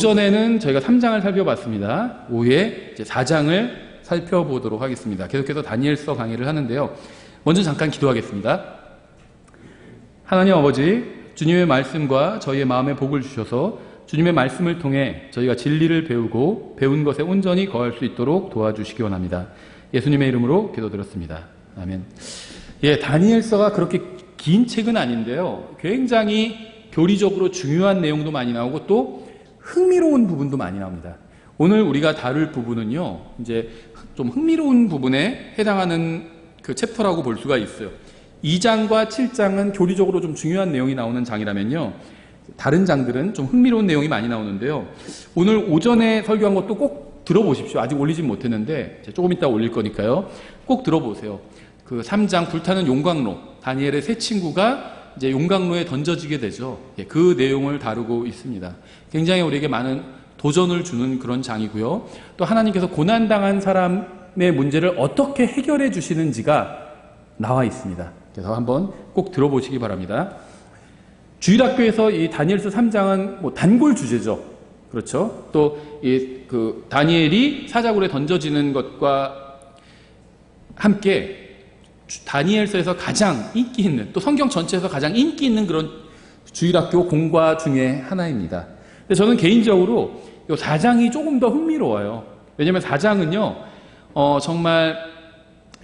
오전에는 저희가 3장을 살펴봤습니다. 오후에 이제 4장을 살펴보도록 하겠습니다. 계속해서 다니엘서 강의를 하는데요. 먼저 잠깐 기도하겠습니다. 하나님 아버지, 주님의 말씀과 저희의 마음에 복을 주셔서 주님의 말씀을 통해 저희가 진리를 배우고 배운 것에 온전히 거할 수 있도록 도와주시기 원합니다. 예수님의 이름으로 기도드렸습니다. 아멘. 다니엘서가 그렇게 긴 책은 아닌데요. 굉장히 교리적으로 중요한 내용도 많이 나오고 또 흥미로운 부분도 많이 나옵니다. 오늘 우리가 다룰 부분은요, 이제 좀 흥미로운 부분에 해당하는 그 챕터라고 볼 수가 있어요. 2장과 7장은 교리적으로 좀 중요한 내용이 나오는 장이라면요, 다른 장들은 좀 흥미로운 내용이 많이 나오는데요. 오늘 오전에 설교한 것도 꼭 들어보십시오. 아직 올리진 못했는데 조금 이따 올릴 거니까요. 꼭 들어보세요. 그 3장 불타는 용광로, 다니엘의 세 친구가 이제 용광로에 던져지게 되죠. 그 내용을 다루고 있습니다. 굉장히 우리에게 많은 도전을 주는 그런 장이고요. 또 하나님께서 고난당한 사람의 문제를 어떻게 해결해 주시는지가 나와 있습니다. 그래서 한번 꼭 들어보시기 바랍니다. 주일학교에서 이 다니엘서 3장은 뭐 단골 주제죠. 그렇죠? 또 그 다니엘이 사자굴에 던져지는 것과 함께 다니엘서에서 가장 인기 있는, 또 성경 전체에서 가장 인기 있는 그런 주일학교 공과 중에 하나입니다. 근데 저는 개인적으로 이 4장이 조금 더 흥미로워요. 왜냐면 4장은요, 정말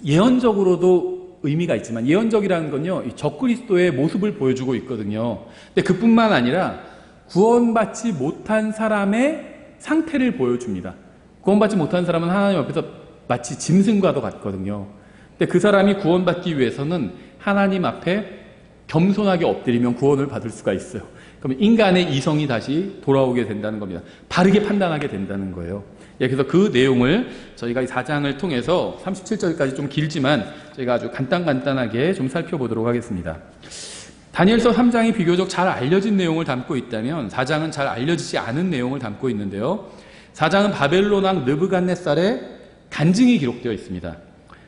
예언적으로도 의미가 있지만, 예언적이라는 건요, 이 적그리스도의 모습을 보여주고 있거든요. 근데 그뿐만 아니라 구원받지 못한 사람의 상태를 보여줍니다. 구원받지 못한 사람은 하나님 앞에서 마치 짐승과도 같거든요. 근데 그 사람이 구원받기 위해서는 하나님 앞에 겸손하게 엎드리면 구원을 받을 수가 있어요. 그러면 인간의 이성이 다시 돌아오게 된다는 겁니다. 바르게 판단하게 된다는 거예요. 그래서 그 내용을 저희가 이 4장을 통해서 37절까지 좀 길지만 저희가 아주 간단하게 좀 살펴보도록 하겠습니다. 다니엘서 3장이 비교적 잘 알려진 내용을 담고 있다면 4장은 잘 알려지지 않은 내용을 담고 있는데요. 4장은 바벨론 왕 느부갓네살의 간증이 기록되어 있습니다.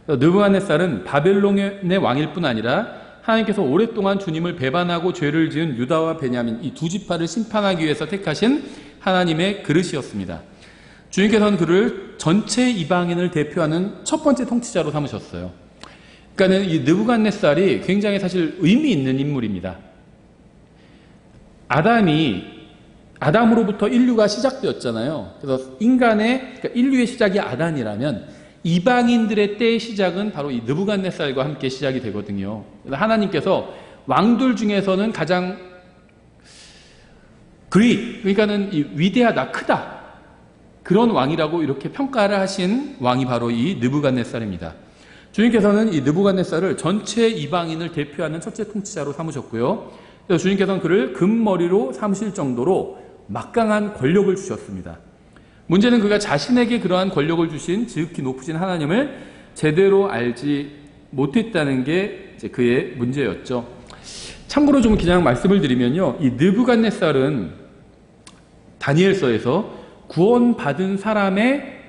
느부갓네살은 바벨론의 왕일 뿐 아니라 하나님께서 오랫동안 주님을 배반하고 죄를 지은 유다와 베냐민 이 두 지파를 심판하기 위해서 택하신 하나님의 그릇이었습니다. 주님께서는 그를 전체 이방인을 대표하는 첫 번째 통치자로 삼으셨어요. 그러니까 이 느부갓네살이 굉장히 사실 의미 있는 인물입니다. 아담으로부터 인류가 시작되었잖아요. 그래서 그러니까 인류의 시작이 아담이라면 이방인들의 때의 시작은 바로 이 느부갓네살과 함께 시작이 되거든요. 그래서 하나님께서 왕들 중에서는 가장 그러니까는 이 위대하다, 크다, 그런 왕이라고 이렇게 평가를 하신 왕이 바로 이 느부갓네살입니다. 주님께서는 이 느부갓네살을 전체 이방인을 대표하는 첫째 통치자로 삼으셨고요. 그래서 주님께서는 그를 금머리로 삼으실 정도로 막강한 권력을 주셨습니다. 문제는 그가 자신에게 그러한 권력을 주신 지극히 높으신 하나님을 제대로 알지 못했다는 게 이제 그의 문제였죠. 참고로 좀 그냥 말씀을 드리면요, 이 느부갓네살은 다니엘서에서 구원받은 사람의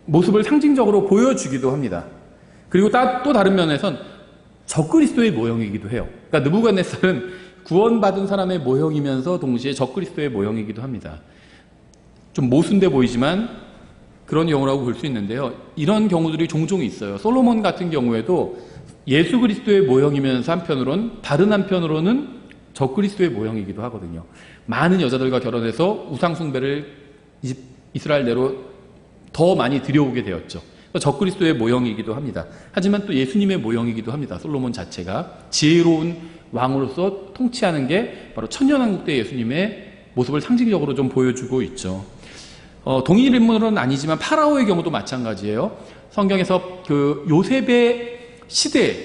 모습을 상징적으로 보여주기도 합니다. 그리고 또 다른 면에선 적그리스도의 모형이기도 해요. 그러니까 느부갓네살은 구원받은 사람의 모형이면서 동시에 적그리스도의 모형이기도 합니다. 좀 모순돼 보이지만 그런 경우라고 볼 수 있는데요. 이런 경우들이 종종 있어요. 솔로몬 같은 경우에도 예수 그리스도의 모형이면서 다른 한편으로는 적그리스도의 모형이기도 하거든요. 많은 여자들과 결혼해서 우상 숭배를 이스라엘 내로 더 많이 들여오게 되었죠. 적그리스도의 모형이기도 합니다. 하지만 또 예수님의 모형이기도 합니다. 솔로몬 자체가 지혜로운 왕으로서 통치하는 게 바로 천년왕국 때 예수님의 모습을 상징적으로 좀 보여주고 있죠. 동일 인물은 아니지만 파라오의 경우도 마찬가지예요. 성경에서 그 요셉의 시대,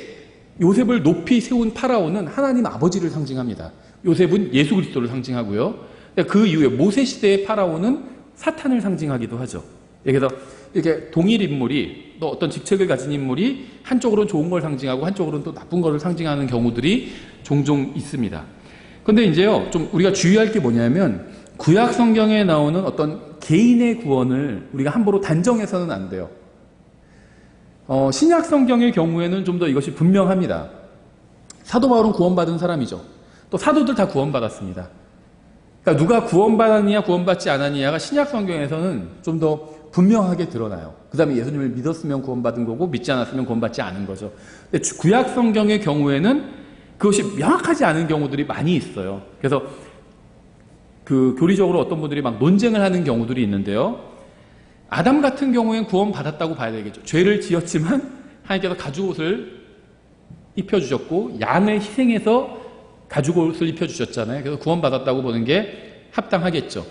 요셉을 높이 세운 파라오는 하나님 아버지를 상징합니다. 요셉은 예수 그리스도를 상징하고요. 그 이후에 모세 시대의 파라오는 사탄을 상징하기도 하죠. 그래서 이렇게 동일 인물이, 또 어떤 직책을 가진 인물이 한쪽으로는 좋은 걸 상징하고 한쪽으로는 또 나쁜 걸 상징하는 경우들이 종종 있습니다. 근데 이제요, 좀 우리가 주의할 게 뭐냐면, 구약 성경에 나오는 어떤 개인의 구원을 우리가 함부로 단정해서는 안 돼요. 신약 성경의 경우에는 좀 더 이것이 분명합니다. 사도 바울은 구원받은 사람이죠. 또 사도들 다 구원받았습니다. 그러니까 누가 구원받았느냐 구원받지 않았느냐가 신약 성경에서는 좀 더 분명하게 드러나요. 그 다음에 예수님을 믿었으면 구원받은 거고 믿지 않았으면 구원받지 않은 거죠. 근데 구약 성경의 경우에는 그것이 명확하지 않은 경우들이 많이 있어요. 그래서 그 교리적으로 어떤 분들이 막 논쟁을 하는 경우들이 있는데요. 아담 같은 경우에는 구원받았다고 봐야 되겠죠. 죄를 지었지만 하나님께서 가죽옷을 입혀주셨고 양을 희생해서 가죽옷을 입혀주셨잖아요. 그래서 구원받았다고 보는 게 합당하겠죠.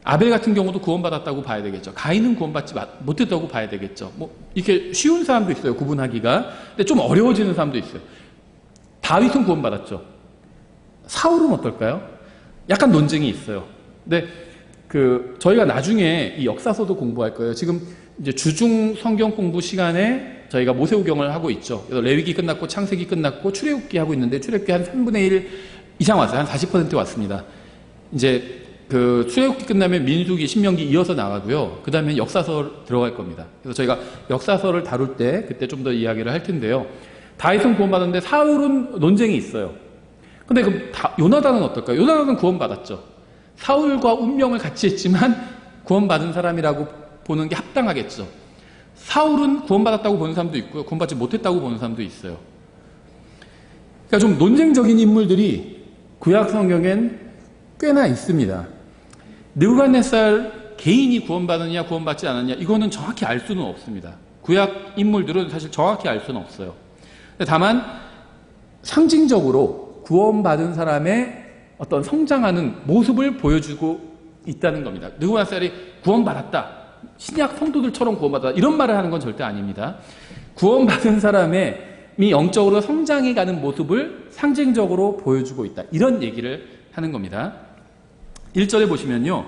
아벨 같은 경우도 구원받았다고 봐야 되겠죠. 가인은 구원받지 못했다고 봐야 되겠죠. 뭐 이렇게 쉬운 사람도 있어요. 구분하기가. 근데 좀 어려워지는 사람도 있어요. 다윗은 구원받았죠. 사울은 어떨까요? 약간 논쟁이 있어요. 근데 저희가 나중에 이 역사서도 공부할 거예요. 지금 이제 주중 성경 공부 시간에 저희가 모세오경을 하고 있죠. 그래서 레위기 끝났고 창세기 끝났고 출애굽기 하고 있는데 출애굽기 한 3분의 1 이상 왔어요. 한 40% 왔습니다. 이제 출애굽기 끝나면 민수기, 신명기 이어서 나가고요. 그 다음에 역사서 들어갈 겁니다. 그래서 저희가 역사서를 다룰 때 그때 좀 더 이야기를 할 텐데요. 다윗은 구원받았는데 사울은 논쟁이 있어요. 근데 요나단은 어떨까요? 요나단은 구원받았죠. 사울과 운명을 같이 했지만 구원받은 사람이라고 보는 게 합당하겠죠. 사울은 구원받았다고 보는 사람도 있고요. 구원받지 못했다고 보는 사람도 있어요. 그러니까 좀 논쟁적인 인물들이 구약 성경엔 꽤나 있습니다. 느부갓네살 개인이 구원받았냐 구원받지 않았냐 이거는 정확히 알 수는 없습니다. 구약 인물들은 사실 정확히 알 수는 없어요. 다만 상징적으로 구원받은 사람의 어떤 성장하는 모습을 보여주고 있다는 겁니다. 느부갓네살이 구원받았다, 신약 성도들처럼 구원받았다 이런 말을 하는 건 절대 아닙니다. 구원받은 사람이 영적으로 성장해가는 모습을 상징적으로 보여주고 있다 이런 얘기를 하는 겁니다. 1절에 보시면요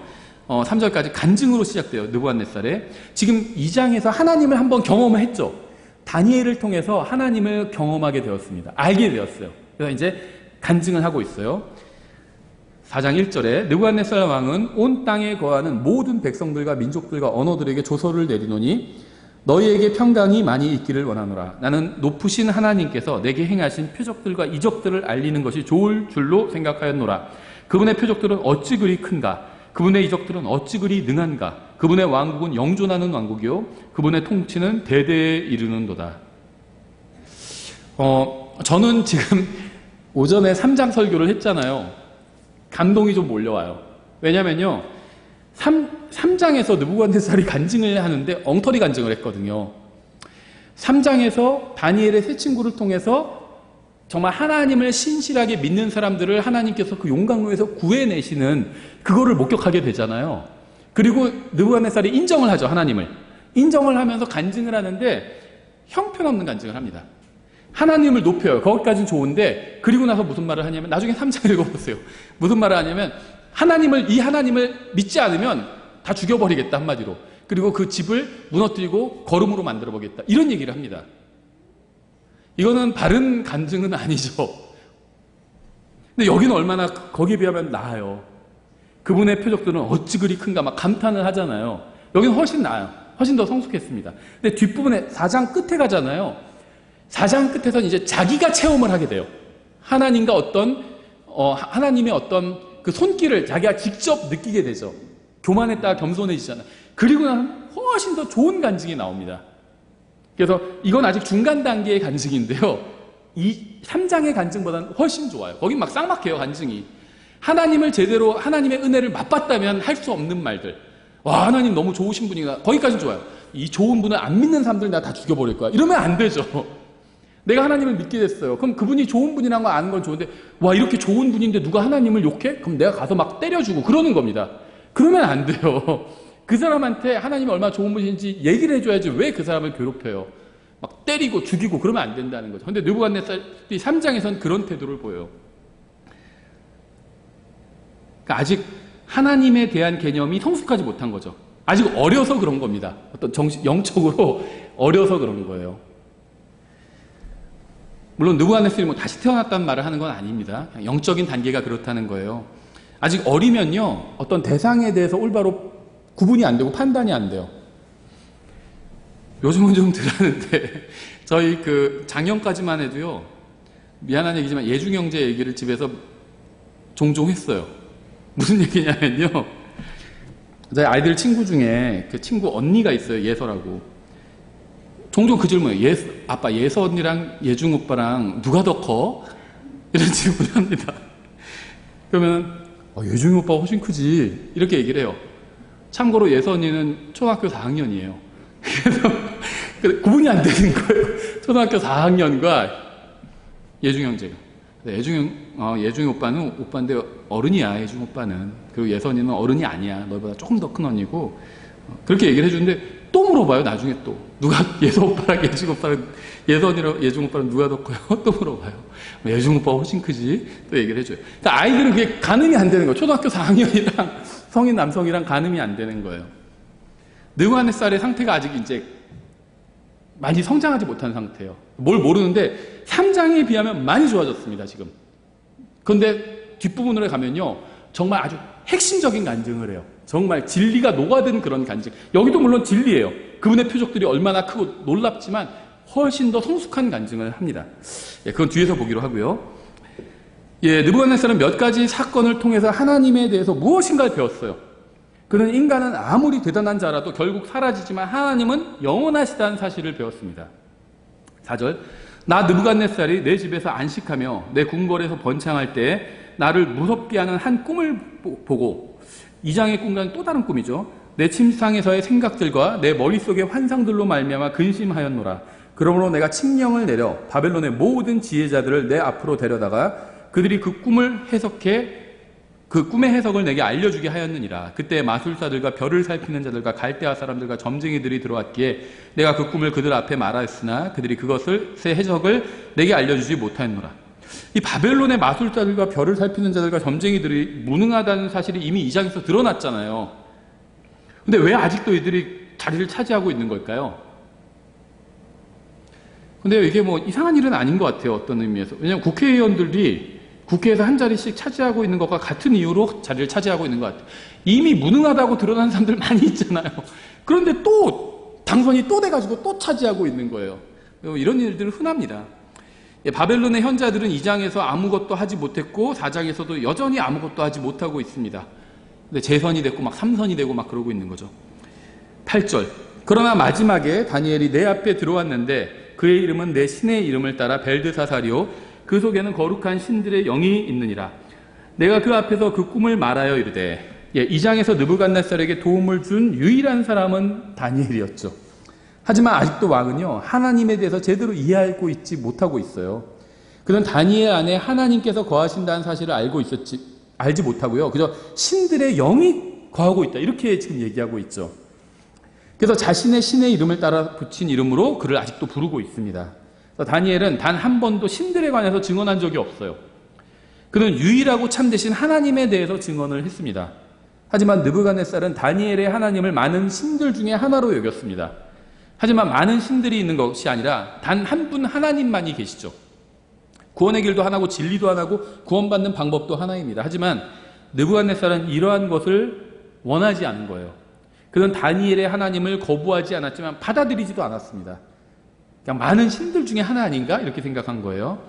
3절까지 간증으로 시작돼요. 느부갓네살에 지금 2장에서 하나님을 한번 경험을 했죠. 다니엘을 통해서 하나님을 경험하게 되었습니다. 알게 되었어요. 그래서 이제 간증을 하고 있어요. 4장 1절에 느부갓네살 왕은 온 땅에 거하는 모든 백성들과 민족들과 언어들에게 조서를 내리노니 너희에게 평강이 많이 있기를 원하노라. 나는 높으신 하나님께서 내게 행하신 표적들과 이적들을 알리는 것이 좋을 줄로 생각하였노라. 그분의 표적들은 어찌 그리 큰가? 그분의 이적들은 어찌 그리 능한가? 그분의 왕국은 영존하는 왕국이요 그분의 통치는 대대에 이르는도다. 저는 지금 오전에 3장 설교를 했잖아요. 감동이 좀 몰려와요. 왜냐면요 3장에서 느부갓네살이 간증을 하는데 엉터리 간증을 했거든요. 3장에서 다니엘의 세 친구를 통해서 정말 하나님을 신실하게 믿는 사람들을 하나님께서 그 용광로에서 구해내시는 그거를 목격하게 되잖아요. 그리고 느부갓네살이 인정을 하죠. 하나님을 인정을 하면서 간증을 하는데 형편없는 간증을 합니다. 하나님을 높여요. 거기까지는 좋은데 그리고 나서 무슨 말을 하냐면 나중에 3장 읽어보세요. 무슨 말을 하냐면 이 하나님을 믿지 않으면 다 죽여버리겠다 한마디로. 그리고 그 집을 무너뜨리고 거름으로 만들어보겠다 이런 얘기를 합니다. 이거는 바른 간증은 아니죠. 근데 여기는 얼마나 거기에 비하면 나아요. 그분의 표적들은 어찌 그리 큰가 막 감탄을 하잖아요. 여기는 훨씬 나아요. 훨씬 더 성숙했습니다. 근데 뒷부분에 4장 끝에 가잖아요. 4장 끝에서는 이제 자기가 체험을 하게 돼요. 하나님과 하나님의 어떤 그 손길을 자기가 직접 느끼게 되죠. 교만했다가 겸손해지잖아요. 그리고 나면 훨씬 더 좋은 간증이 나옵니다. 그래서 이건 아직 중간 단계의 간증인데요. 이 3장의 간증보다는 훨씬 좋아요. 거긴 막 쌍막해요, 간증이. 하나님을 제대로 하나님의 은혜를 맛봤다면 할 수 없는 말들. 와, 하나님 너무 좋으신 분이구나. 거기까지는 좋아요. 이 좋은 분을 안 믿는 사람들 내가 다 죽여버릴 거야. 이러면 안 되죠. 내가 하나님을 믿게 됐어요. 그럼 그분이 좋은 분이라는 걸 아는 건 좋은데 와, 이렇게 좋은 분인데 누가 하나님을 욕해? 그럼 내가 가서 막 때려주고 그러는 겁니다. 그러면 안 돼요. 그 사람한테 하나님이 얼마나 좋은 분인지 얘기를 해줘야지 왜 그 사람을 괴롭혀요. 막 때리고 죽이고 그러면 안 된다는 거죠. 근데 느부갓네살이 3장에서는 그런 태도를 보여요. 그러니까 아직 하나님에 대한 개념이 성숙하지 못한 거죠. 아직 어려서 그런 겁니다. 어떤 영적으로 어려서 그런 거예요. 물론 느부갓네살이 뭐 다시 태어났다는 말을 하는 건 아닙니다. 영적인 단계가 그렇다는 거예요. 아직 어리면요 어떤 대상에 대해서 올바로 구분이 안 되고 판단이 안 돼요. 요즘은 좀 덜하는데 저희 작년까지만 해도요 미안한 얘기지만 예중형제 얘기를 집에서 종종 했어요. 무슨 얘기냐면요. 저희 아이들 친구 중에 그 친구 언니가 있어요. 예서라고. 종종 그 질문이에요. 아빠 예서 언니랑 예중 오빠랑 누가 더 커? 이런 질문을 합니다. 그러면 예중이 오빠가 훨씬 크지 이렇게 얘기를 해요. 참고로 예서 언니는 초등학교 4학년이에요. 그래서 구분이 안 되는 거예요. 초등학교 4학년과 예중 형제가. 예중 오빠는 오빠인데 어른이야. 예중 오빠는. 그리고 예서 언니는 어른이 아니야. 너보다 조금 더 큰 언니고. 그렇게 얘기를 해주는데 또 물어봐요. 나중에 또 누가 예서 오빠랑 예중 오빠랑 예서 언니랑 예중 오빠랑 누가 더 커요? 또 물어봐요. 예중 오빠가 훨씬 크지. 또 얘기를 해줘요. 그러니까 아이들은 그게 가늠이 안 되는 거예요. 초등학교 4학년이랑 성인 남성이랑 가늠이 안 되는 거예요. 느부갓네살의 상태가 아직 이제 많이 성장하지 못한 상태예요. 뭘 모르는데 3장에 비하면 많이 좋아졌습니다. 지금. 그런데 뒷부분으로 가면요. 정말 아주 핵심적인 간증을 해요. 정말 진리가 녹아든 그런 간증. 여기도 물론 진리예요. 그분의 표적들이 얼마나 크고 놀랍지만 훨씬 더 성숙한 간증을 합니다. 그건 뒤에서 보기로 하고요. 느부갓네살은 몇 가지 사건을 통해서 하나님에 대해서 무엇인가를 배웠어요. 그는 인간은 아무리 대단한 자라도 결국 사라지지만 하나님은 영원하시다는 사실을 배웠습니다. 4절 나 느부갓네살이 내 집에서 안식하며 내 궁궐에서 번창할 때 나를 무섭게 하는 한 꿈을 보고 2장의 꿈과는 또 다른 꿈이죠. 내 침상에서의 생각들과 내 머릿속의 환상들로 말미암아 근심하였노라. 그러므로 내가 칙령을 내려 바벨론의 모든 지혜자들을 내 앞으로 데려다가 그들이 그 꿈을 해석해 그 꿈의 해석을 내게 알려주게 하였느니라. 그때 마술사들과 별을 살피는 자들과 갈대아 사람들과 점쟁이들이 들어왔기에 내가 그 꿈을 그들 앞에 말하였으나 그들이 그것을 새 해석을 내게 알려주지 못하였노라. 이 바벨론의 마술사들과 별을 살피는 자들과 점쟁이들이 무능하다는 사실이 이미 2장에서 드러났잖아요. 근데 왜 아직도 이들이 자리를 차지하고 있는 걸까요? 근데 이게 뭐 이상한 일은 아닌 것 같아요. 어떤 의미에서. 왜냐하면 국회의원들이 국회에서 한 자리씩 차지하고 있는 것과 같은 이유로 자리를 차지하고 있는 것 같아요. 이미 무능하다고 드러난 사람들 많이 있잖아요. 그런데 또 당선이 또 돼가지고 또 차지하고 있는 거예요. 이런 일들은 흔합니다. 바벨론의 현자들은 2장에서 아무것도 하지 못했고 4장에서도 여전히 아무것도 하지 못하고 있습니다. 근데 재선이 됐고 막 3선이 되고 막 그러고 있는 거죠. 8절 그러나 마지막에 다니엘이 내 앞에 들어왔는데 그의 이름은 내 신의 이름을 따라 벨드사살이요 그 속에는 거룩한 신들의 영이 있느니라. 내가 그 앞에서 그 꿈을 말하여 이르되 2장에서 느부갓네살에게 도움을 준 유일한 사람은 다니엘이었죠. 하지만 아직도 왕은요 하나님에 대해서 제대로 이해하고 있지 못하고 있어요. 그는 다니엘 안에 하나님께서 거하신다는 사실을 알지 못하고요. 그저 신들의 영이 거하고 있다 이렇게 지금 얘기하고 있죠. 그래서 자신의 신의 이름을 따라 붙인 이름으로 그를 아직도 부르고 있습니다. 다니엘은 단 한 번도 신들에 관해서 증언한 적이 없어요. 그는 유일하고 참되신 하나님에 대해서 증언을 했습니다. 하지만 느부갓네살은 다니엘의 하나님을 많은 신들 중에 하나로 여겼습니다. 하지만 많은 신들이 있는 것이 아니라 단 한 분 하나님만이 계시죠. 구원의 길도 하나고 진리도 하나고 구원받는 방법도 하나입니다. 하지만 느부갓네살은 이러한 것을 원하지 않은 거예요. 그는 다니엘의 하나님을 거부하지 않았지만 받아들이지도 않았습니다. 그냥 많은 신들 중에 하나 아닌가? 이렇게 생각한 거예요.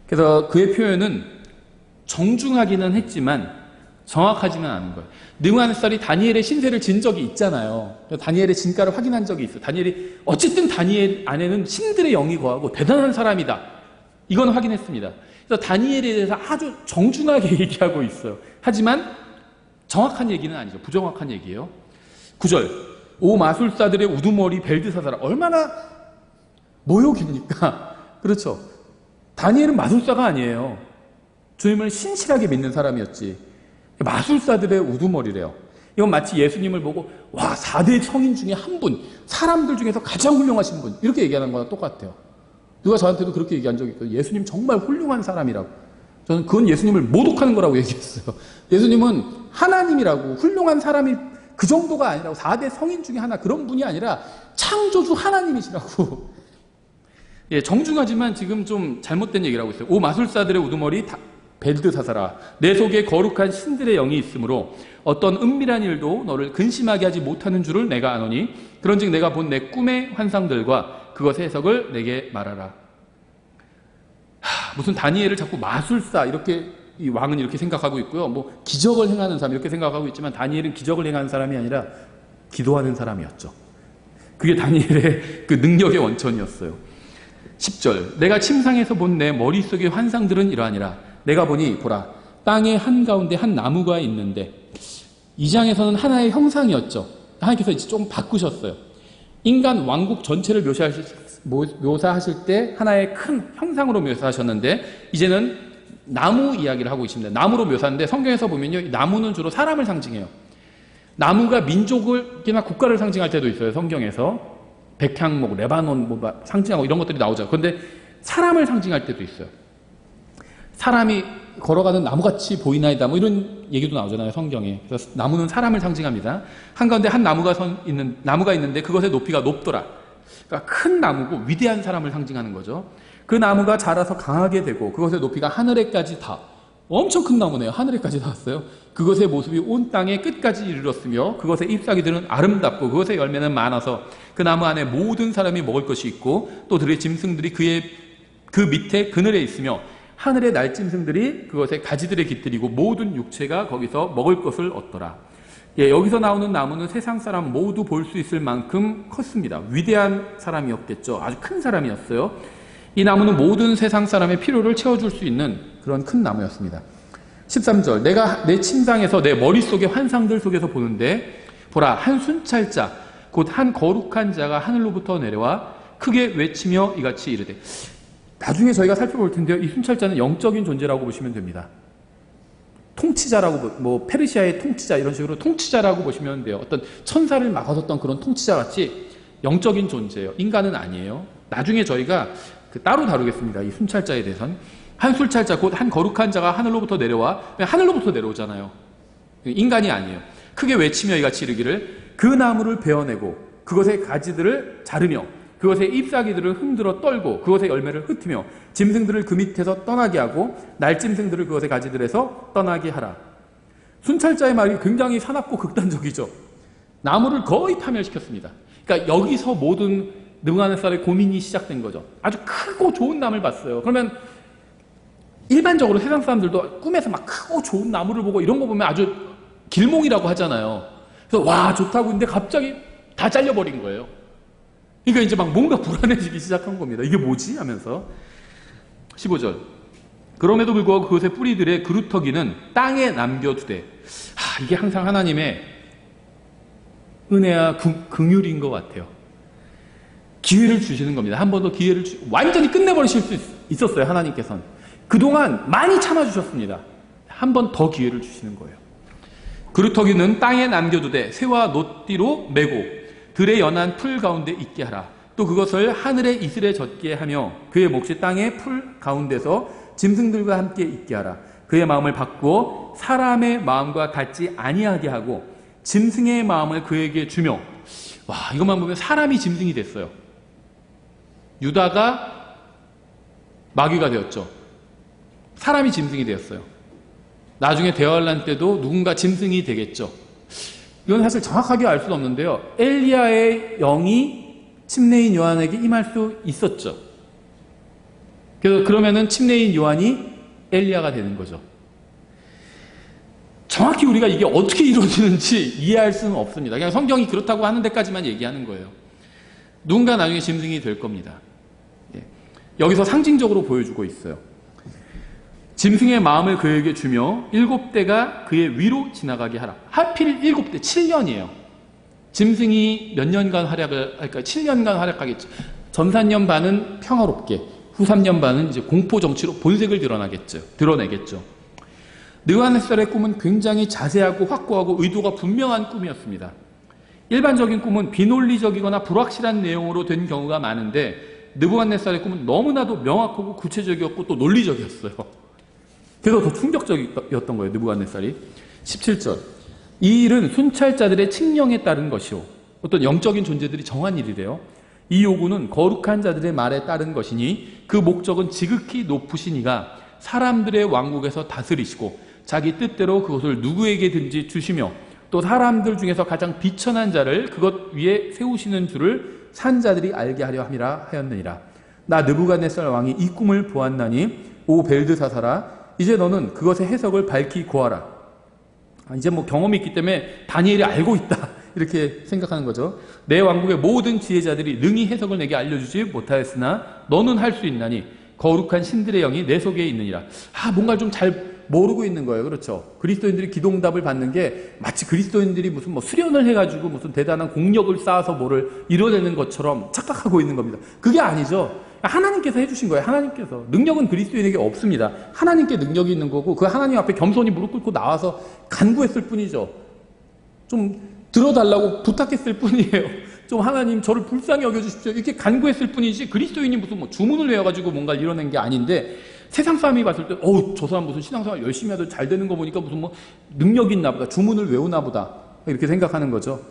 그래서 그의 표현은 정중하기는 했지만 정확하지는 않은 거예요. 느부갓네살이 다니엘의 신세를 진 적이 있잖아요. 다니엘의 진가를 확인한 적이 있어요. 다니엘이 어쨌든 다니엘 안에는 신들의 영이 거하고 대단한 사람이다. 이건 확인했습니다. 그래서 다니엘에 대해서 아주 정중하게 얘기하고 있어요. 하지만 정확한 얘기는 아니죠. 부정확한 얘기예요. 9절 오 마술사들의 우두머리 벨드사살 얼마나 모욕입니까? 그렇죠. 다니엘은 마술사가 아니에요. 주님을 신실하게 믿는 사람이었지. 마술사들의 우두머리래요. 이건 마치 예수님을 보고 와 4대 성인 중에 한 분, 사람들 중에서 가장 훌륭하신 분 이렇게 얘기하는 거랑 똑같아요. 누가 저한테도 그렇게 얘기한 적이 있거든요. 예수님 정말 훌륭한 사람이라고. 저는 그건 예수님을 모독하는 거라고 얘기했어요. 예수님은 하나님이라고 훌륭한 사람이 그 정도가 아니라고 4대 성인 중에 하나 그런 분이 아니라 창조주 하나님이시라고. 정중하지만 지금 좀 잘못된 얘기를 하고 있어요. 오 마술사들의 우두머리 벨드사살아 내 속에 거룩한 신들의 영이 있으므로 어떤 은밀한 일도 너를 근심하게 하지 못하는 줄을 내가 아노니 그런즉 내가 본 내 꿈의 환상들과 그것의 해석을 내게 말하라. 무슨 다니엘을 자꾸 마술사 이렇게 이 왕은 이렇게 생각하고 있고요. 뭐 기적을 행하는 사람 이렇게 생각하고 있지만 다니엘은 기적을 행하는 사람이 아니라 기도하는 사람이었죠. 그게 다니엘의 그 능력의 원천이었어요. 10절 내가 침상에서 본 내 머릿속의 환상들은 이러하니라. 내가 보니 보라 땅의 한가운데 한 나무가 있는데, 이 장에서는 하나의 형상이었죠. 하나님께서 이제 조금 바꾸셨어요. 인간 왕국 전체를 묘사하실 때 하나의 큰 형상으로 묘사하셨는데 이제는 나무 이야기를 하고 있습니다. 나무로 묘사하는데 성경에서 보면요, 이 나무는 주로 사람을 상징해요. 나무가 민족이나 국가를 상징할 때도 있어요. 성경에서 백향목, 레바논 뭐 상징하고 이런 것들이 나오죠. 그런데 사람을 상징할 때도 있어요. 사람이 걸어가는 나무같이 보이나이다 뭐 이런 얘기도 나오잖아요, 성경에. 그래서 나무는 사람을 상징합니다. 한가운데 한 나무가 있는데 그것의 높이가 높더라. 그러니까 큰 나무고 위대한 사람을 상징하는 거죠. 그 나무가 자라서 강하게 되고 그것의 높이가 하늘에까지 다, 엄청 큰 나무네요. 하늘에까지 닿았어요. 그것의 모습이 온 땅의 끝까지 이르렀으며 그것의 잎사귀들은 아름답고 그것의 열매는 많아서 그 나무 안에 모든 사람이 먹을 것이 있고 또 들의 짐승들이 그 밑에 그늘에 있으며 하늘의 날짐승들이 그것의 가지들에 깃들이고 모든 육체가 거기서 먹을 것을 얻더라. 예, 여기서 나오는 나무는 세상 사람 모두 볼 수 있을 만큼 컸습니다. 위대한 사람이었겠죠. 아주 큰 사람이었어요. 이 나무는 모든 세상 사람의 필요를 채워줄 수 있는 그런 큰 나무였습니다. 13절 내가 내 침상에서 내 머릿속의 환상들 속에서 보는데 보라 한 순찰자 곧 한 거룩한 자가 하늘로부터 내려와 크게 외치며 이같이 이르되, 나중에 저희가 살펴볼 텐데요, 이 순찰자는 영적인 존재라고 보시면 됩니다. 통치자라고, 뭐 페르시아의 통치자 이런 식으로 통치자라고 보시면 돼요. 어떤 천사를 막아섰던 그런 통치자 같이 영적인 존재예요. 인간은 아니에요. 나중에 저희가 따로 다루겠습니다. 이 순찰자에 대해서는. 한 순찰자 곧 한 거룩한 자가 하늘로부터 내려와, 하늘로부터 내려오잖아요. 인간이 아니에요. 크게 외치며 이같이 이르기를 그 나무를 베어내고 그것의 가지들을 자르며 그것의 잎사귀들을 흔들어 떨고 그것의 열매를 흩으며 짐승들을 그 밑에서 떠나게 하고 날짐승들을 그것의 가지들에서 떠나게 하라. 순찰자의 말이 굉장히 사납고 극단적이죠. 나무를 거의 파멸시켰습니다. 그러니까 여기서 모든 느부갓네살의 고민이 시작된 거죠. 아주 크고 좋은 나무를 봤어요. 그러면 일반적으로 세상 사람들도 꿈에서 막 크고 좋은 나무를 보고 이런 거 보면 아주 길몽이라고 하잖아요. 그래서 와 좋다고 했는데 갑자기 다 잘려버린 거예요. 그러니까 이제 막 뭔가 불안해지기 시작한 겁니다. 이게 뭐지? 하면서 15절 그럼에도 불구하고 그것의 뿌리들의 그루터기는 땅에 남겨두되, 이게 항상 하나님의 은혜와 긍휼인 것 같아요. 기회를 주시는 겁니다. 한 번 더 기회를 완전히 끝내버리실 수 있었어요. 하나님께서는 그동안 많이 참아주셨습니다. 한 번 더 기회를 주시는 거예요. 그루터기는 땅에 남겨두되 새와 노띠로 메고 들의 연한 풀 가운데 있게 하라. 또 그것을 하늘의 이슬에 젖게 하며 그의 몫이 땅의 풀 가운데서 짐승들과 함께 있게 하라. 그의 마음을 바꾸어 사람의 마음과 같지 아니하게 하고 짐승의 마음을 그에게 주며, 와 이것만 보면 사람이 짐승이 됐어요. 유다가 마귀가 되었죠. 사람이 짐승이 되었어요. 나중에 대환란 때도 누군가 짐승이 되겠죠. 이건 사실 정확하게 알 수는 없는데요. 엘리야의 영이 침례인 요한에게 임할 수 있었죠. 그래서 그러면은 침례인 요한이 엘리야가 되는 거죠. 정확히 우리가 이게 어떻게 이루어지는지 이해할 수는 없습니다. 그냥 성경이 그렇다고 하는 데까지만 얘기하는 거예요. 누군가 나중에 짐승이 될 겁니다. 여기서 상징적으로 보여주고 있어요. 짐승의 마음을 그에게 주며 7대가 그의 위로 지나가게 하라. 하필 7대, 7년이에요. 짐승이 몇 년간 활약을 할까요? 7년간 활약하겠죠. 전 3년 반은 평화롭게, 후 3년 반은 이제 공포 정치로 본색을 드러내겠죠. 느부갓네살의 꿈은 굉장히 자세하고 확고하고 의도가 분명한 꿈이었습니다. 일반적인 꿈은 비논리적이거나 불확실한 내용으로 된 경우가 많은데 느부갓네살의 꿈은 너무나도 명확하고 구체적이었고 또 논리적이었어요. 그래서 더 충격적이었던 거예요. 느부갓네살이. 17절 이 일은 순찰자들의 칙령에 따른 것이요 어떤 영적인 존재들이 정한 일이래요. 이 요구는 거룩한 자들의 말에 따른 것이니 그 목적은 지극히 높으신 이가 사람들의 왕국에서 다스리시고 자기 뜻대로 그것을 누구에게든지 주시며 또 사람들 중에서 가장 비천한 자를 그것 위에 세우시는 줄을 산자들이 알게 하려 함이라 하였느니라. 나 느부갓네살 왕이 이 꿈을 보았나니 오 벨드사사라 이제 너는 그것의 해석을 밝히 고하라. 이제 뭐 경험이 있기 때문에 다니엘이 알고 있다 이렇게 생각하는 거죠. 내 왕국의 모든 지혜자들이 능히 해석을 내게 알려주지 못하였으나 너는 할 수 있나니 거룩한 신들의 영이 내 속에 있느니라. 뭔가를 좀 잘 모르고 있는 거예요. 그렇죠. 그리스도인들이 기도응답을 받는 게 마치 그리스도인들이 무슨 뭐 수련을 해가지고 무슨 대단한 공력을 쌓아서 뭐를 이뤄내는 것처럼 착각하고 있는 겁니다. 그게 아니죠. 하나님께서 해주신 거예요. 하나님께서. 능력은 그리스도인에게 없습니다. 하나님께 능력이 있는 거고 그 하나님 앞에 겸손히 무릎 꿇고 나와서 간구했을 뿐이죠. 좀 들어달라고 부탁했을 뿐이에요. 좀 하나님 저를 불쌍히 여겨주십시오 이렇게 간구했을 뿐이지 그리스도인이 무슨 뭐 주문을 외워가지고 뭔가를 이뤄낸 게 아닌데, 세상 사람이 봤을 때 저 사람 무슨 신앙생활 열심히 하도 잘 되는 거 보니까 무슨 뭐 능력이 있나 보다, 주문을 외우나 보다 이렇게 생각하는 거죠.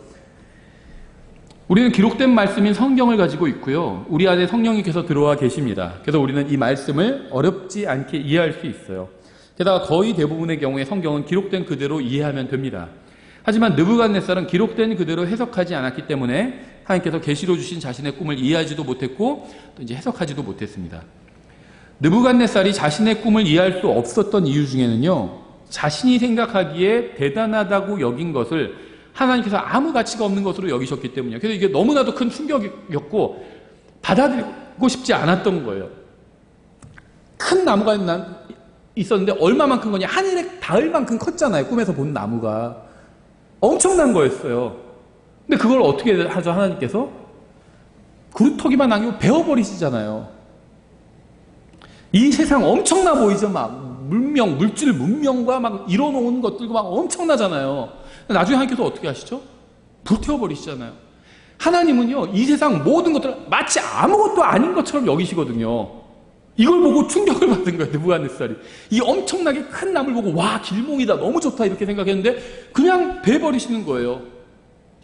우리는 기록된 말씀인 성경을 가지고 있고요. 우리 안에 성령님께서 들어와 계십니다. 그래서 우리는 이 말씀을 어렵지 않게 이해할 수 있어요. 게다가 거의 대부분의 경우에 성경은 기록된 그대로 이해하면 됩니다. 하지만 느부갓네살은 기록된 그대로 해석하지 않았기 때문에 하나님께서 계시로 주신 자신의 꿈을 이해하지도 못했고 또 이제 해석하지도 못했습니다. 느부갓네살이 자신의 꿈을 이해할 수 없었던 이유 중에는요, 자신이 생각하기에 대단하다고 여긴 것을 하나님께서 아무 가치가 없는 것으로 여기셨기 때문이에요. 그래서 이게 너무나도 큰 충격이었고 받아들이고 싶지 않았던 거예요. 큰 나무가 있었는데 얼마만 큰 거냐, 하늘에 닿을 만큼 컸잖아요. 꿈에서 본 나무가 엄청난 거였어요. 근데 그걸 어떻게 하죠? 하나님께서 그루터기만 남기고 베어버리시잖아요. 이 세상 엄청나 보이죠? 막 물질 문명과 막 이뤄놓은 것들과 막 엄청나잖아요. 나중에 하나님께서 어떻게 하시죠? 불태워버리시잖아요. 하나님은요, 이 세상 모든 것들을 마치 아무것도 아닌 것처럼 여기시거든요. 이걸 보고 충격을 받은 거예요, 느부갓네살이. 이 엄청나게 큰 나무를 보고 와, 길몽이다, 너무 좋다 이렇게 생각했는데 그냥 베버리시는 거예요.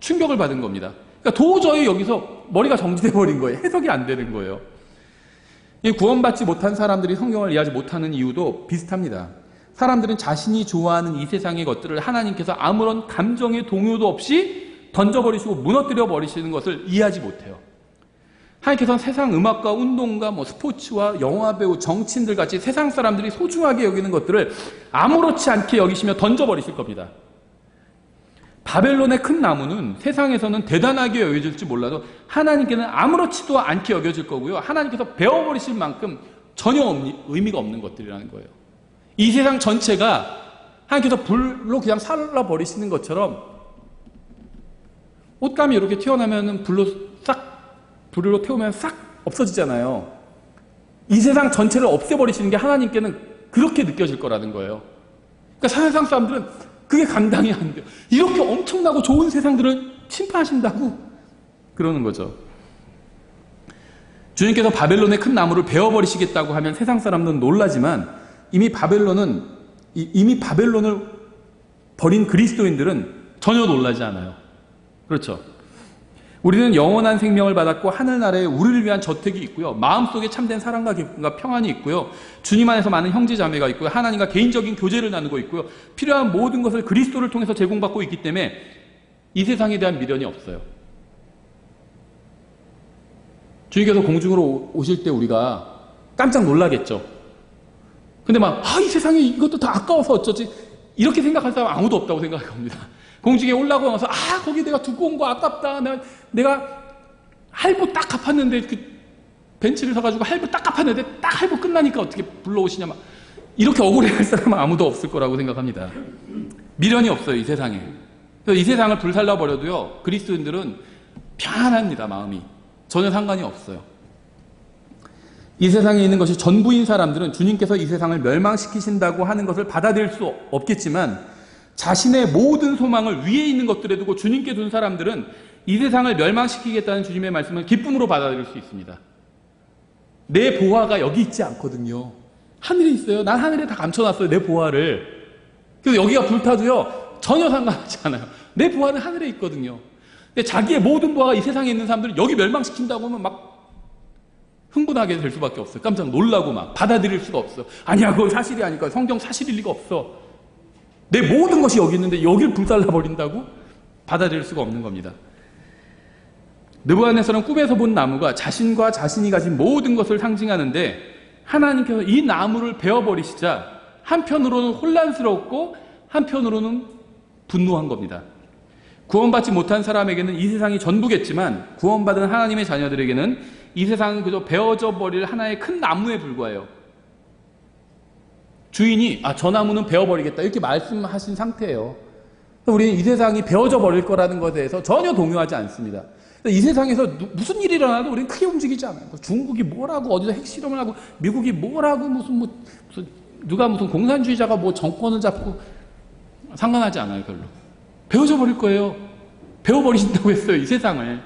충격을 받은 겁니다. 그러니까 도저히 여기서 머리가 정지돼 버린 거예요. 해석이 안 되는 거예요. 구원받지 못한 사람들이 성경을 이해하지 못하는 이유도 비슷합니다. 사람들은 자신이 좋아하는 이 세상의 것들을 하나님께서 아무런 감정의 동요도 없이 던져버리시고 무너뜨려 버리시는 것을 이해하지 못해요. 하나님께서는 세상 음악과 운동과 스포츠와 영화배우, 정치인들 같이 세상 사람들이 소중하게 여기는 것들을 아무렇지 않게 여기시며 던져버리실 겁니다. 바벨론의 큰 나무는 세상에서는 대단하게 여겨질지 몰라도 하나님께는 아무렇지도 않게 여겨질 거고요. 하나님께서 베어버리실 만큼 전혀 의미가 없는 것들이라는 거예요. 이 세상 전체가 하나님께서 불로 그냥 살라버리시는 것처럼, 옷감이 이렇게 튀어나오면 불로 태우면 싹 없어지잖아요. 이 세상 전체를 없애버리시는 게 하나님께는 그렇게 느껴질 거라는 거예요. 그러니까 세상 사람들은 그게 감당이 안 돼요. 이렇게 엄청나고 좋은 세상들을 침파하신다고 그러는 거죠. 주님께서 바벨론의 큰 나무를 베어버리시겠다고 하면 세상 사람들은 놀라지만 이미 바벨론을 버린 그리스도인들은 전혀 놀라지 않아요. 그렇죠. 우리는 영원한 생명을 받았고 하늘나라에 우리를 위한 저택이 있고요. 마음속에 참된 사랑과 기쁨과 평안이 있고요. 주님 안에서 많은 형제자매가 있고요. 하나님과 개인적인 교제를 나누고 있고요. 필요한 모든 것을 그리스도를 통해서 제공받고 있기 때문에 이 세상에 대한 미련이 없어요. 주님께서 공중으로 오실 때 우리가 깜짝 놀라겠죠. 근데 이 세상에 이것도 다 아까워서 어쩌지? 이렇게 생각할 사람 아무도 없다고 생각할 겁니다. 공중에 올라가고 나서 거기 내가 두고 온 거 아깝다. 내가 할부 딱 갚았는데 그 벤치를 서가지고 할부 딱 갚았는데 딱 할부 끝나니까 어떻게 불러오시냐 이렇게 억울해할 사람은 아무도 없을 거라고 생각합니다. 미련이 없어요, 이 세상에. 그래서 이 세상을 불살라버려도요, 그리스도인들은 편안합니다. 마음이 전혀 상관이 없어요. 이 세상에 있는 것이 전부인 사람들은 주님께서 이 세상을 멸망시키신다고 하는 것을 받아들일 수 없겠지만 자신의 모든 소망을 위에 있는 것들에 두고 주님께 둔 사람들은 이 세상을 멸망시키겠다는 주님의 말씀을 기쁨으로 받아들일 수 있습니다. 내 보화가 여기 있지 않거든요. 하늘에 있어요. 난 하늘에 다 감춰놨어요, 내 보화를. 그래서 여기가 불타도요, 전혀 상관하지 않아요. 내 보화는 하늘에 있거든요. 근데 자기의 모든 보화가 이 세상에 있는 사람들은 여기 멸망시킨다고 하면 막 흥분하게 될 수밖에 없어요. 깜짝 놀라고 막 받아들일 수가 없어요. 아니야, 그건 사실이 아니까. 성경 사실일 리가 없어. 내 모든 것이 여기 있는데 여길 불살라버린다고? 받아들일 수가 없는 겁니다. 느부갓네살은 꿈에서 본 나무가 자신과 자신이 가진 모든 것을 상징하는데 하나님께서 이 나무를 베어버리시자 한편으로는 혼란스럽고 한편으로는 분노한 겁니다. 구원받지 못한 사람에게는 이 세상이 전부겠지만 구원받은 하나님의 자녀들에게는 이 세상은 그저 베어져 버릴 하나의 큰 나무에 불과해요. 주인이 저 나무는 베어버리겠다 이렇게 말씀하신 상태예요. 우리는 이 세상이 베어져 버릴 거라는 것에 대해서 전혀 동요하지 않습니다. 이 세상에서 무슨 일이 일어나도 우리는 크게 움직이지 않아요. 중국이 뭐라고 어디서 핵실험을 하고 미국이 뭐라고 무슨 누가 무슨 공산주의자가 뭐 정권을 잡고 상관하지 않아요. 별로. 베어져 버릴 거예요. 베어버리신다고 했어요. 이 세상을.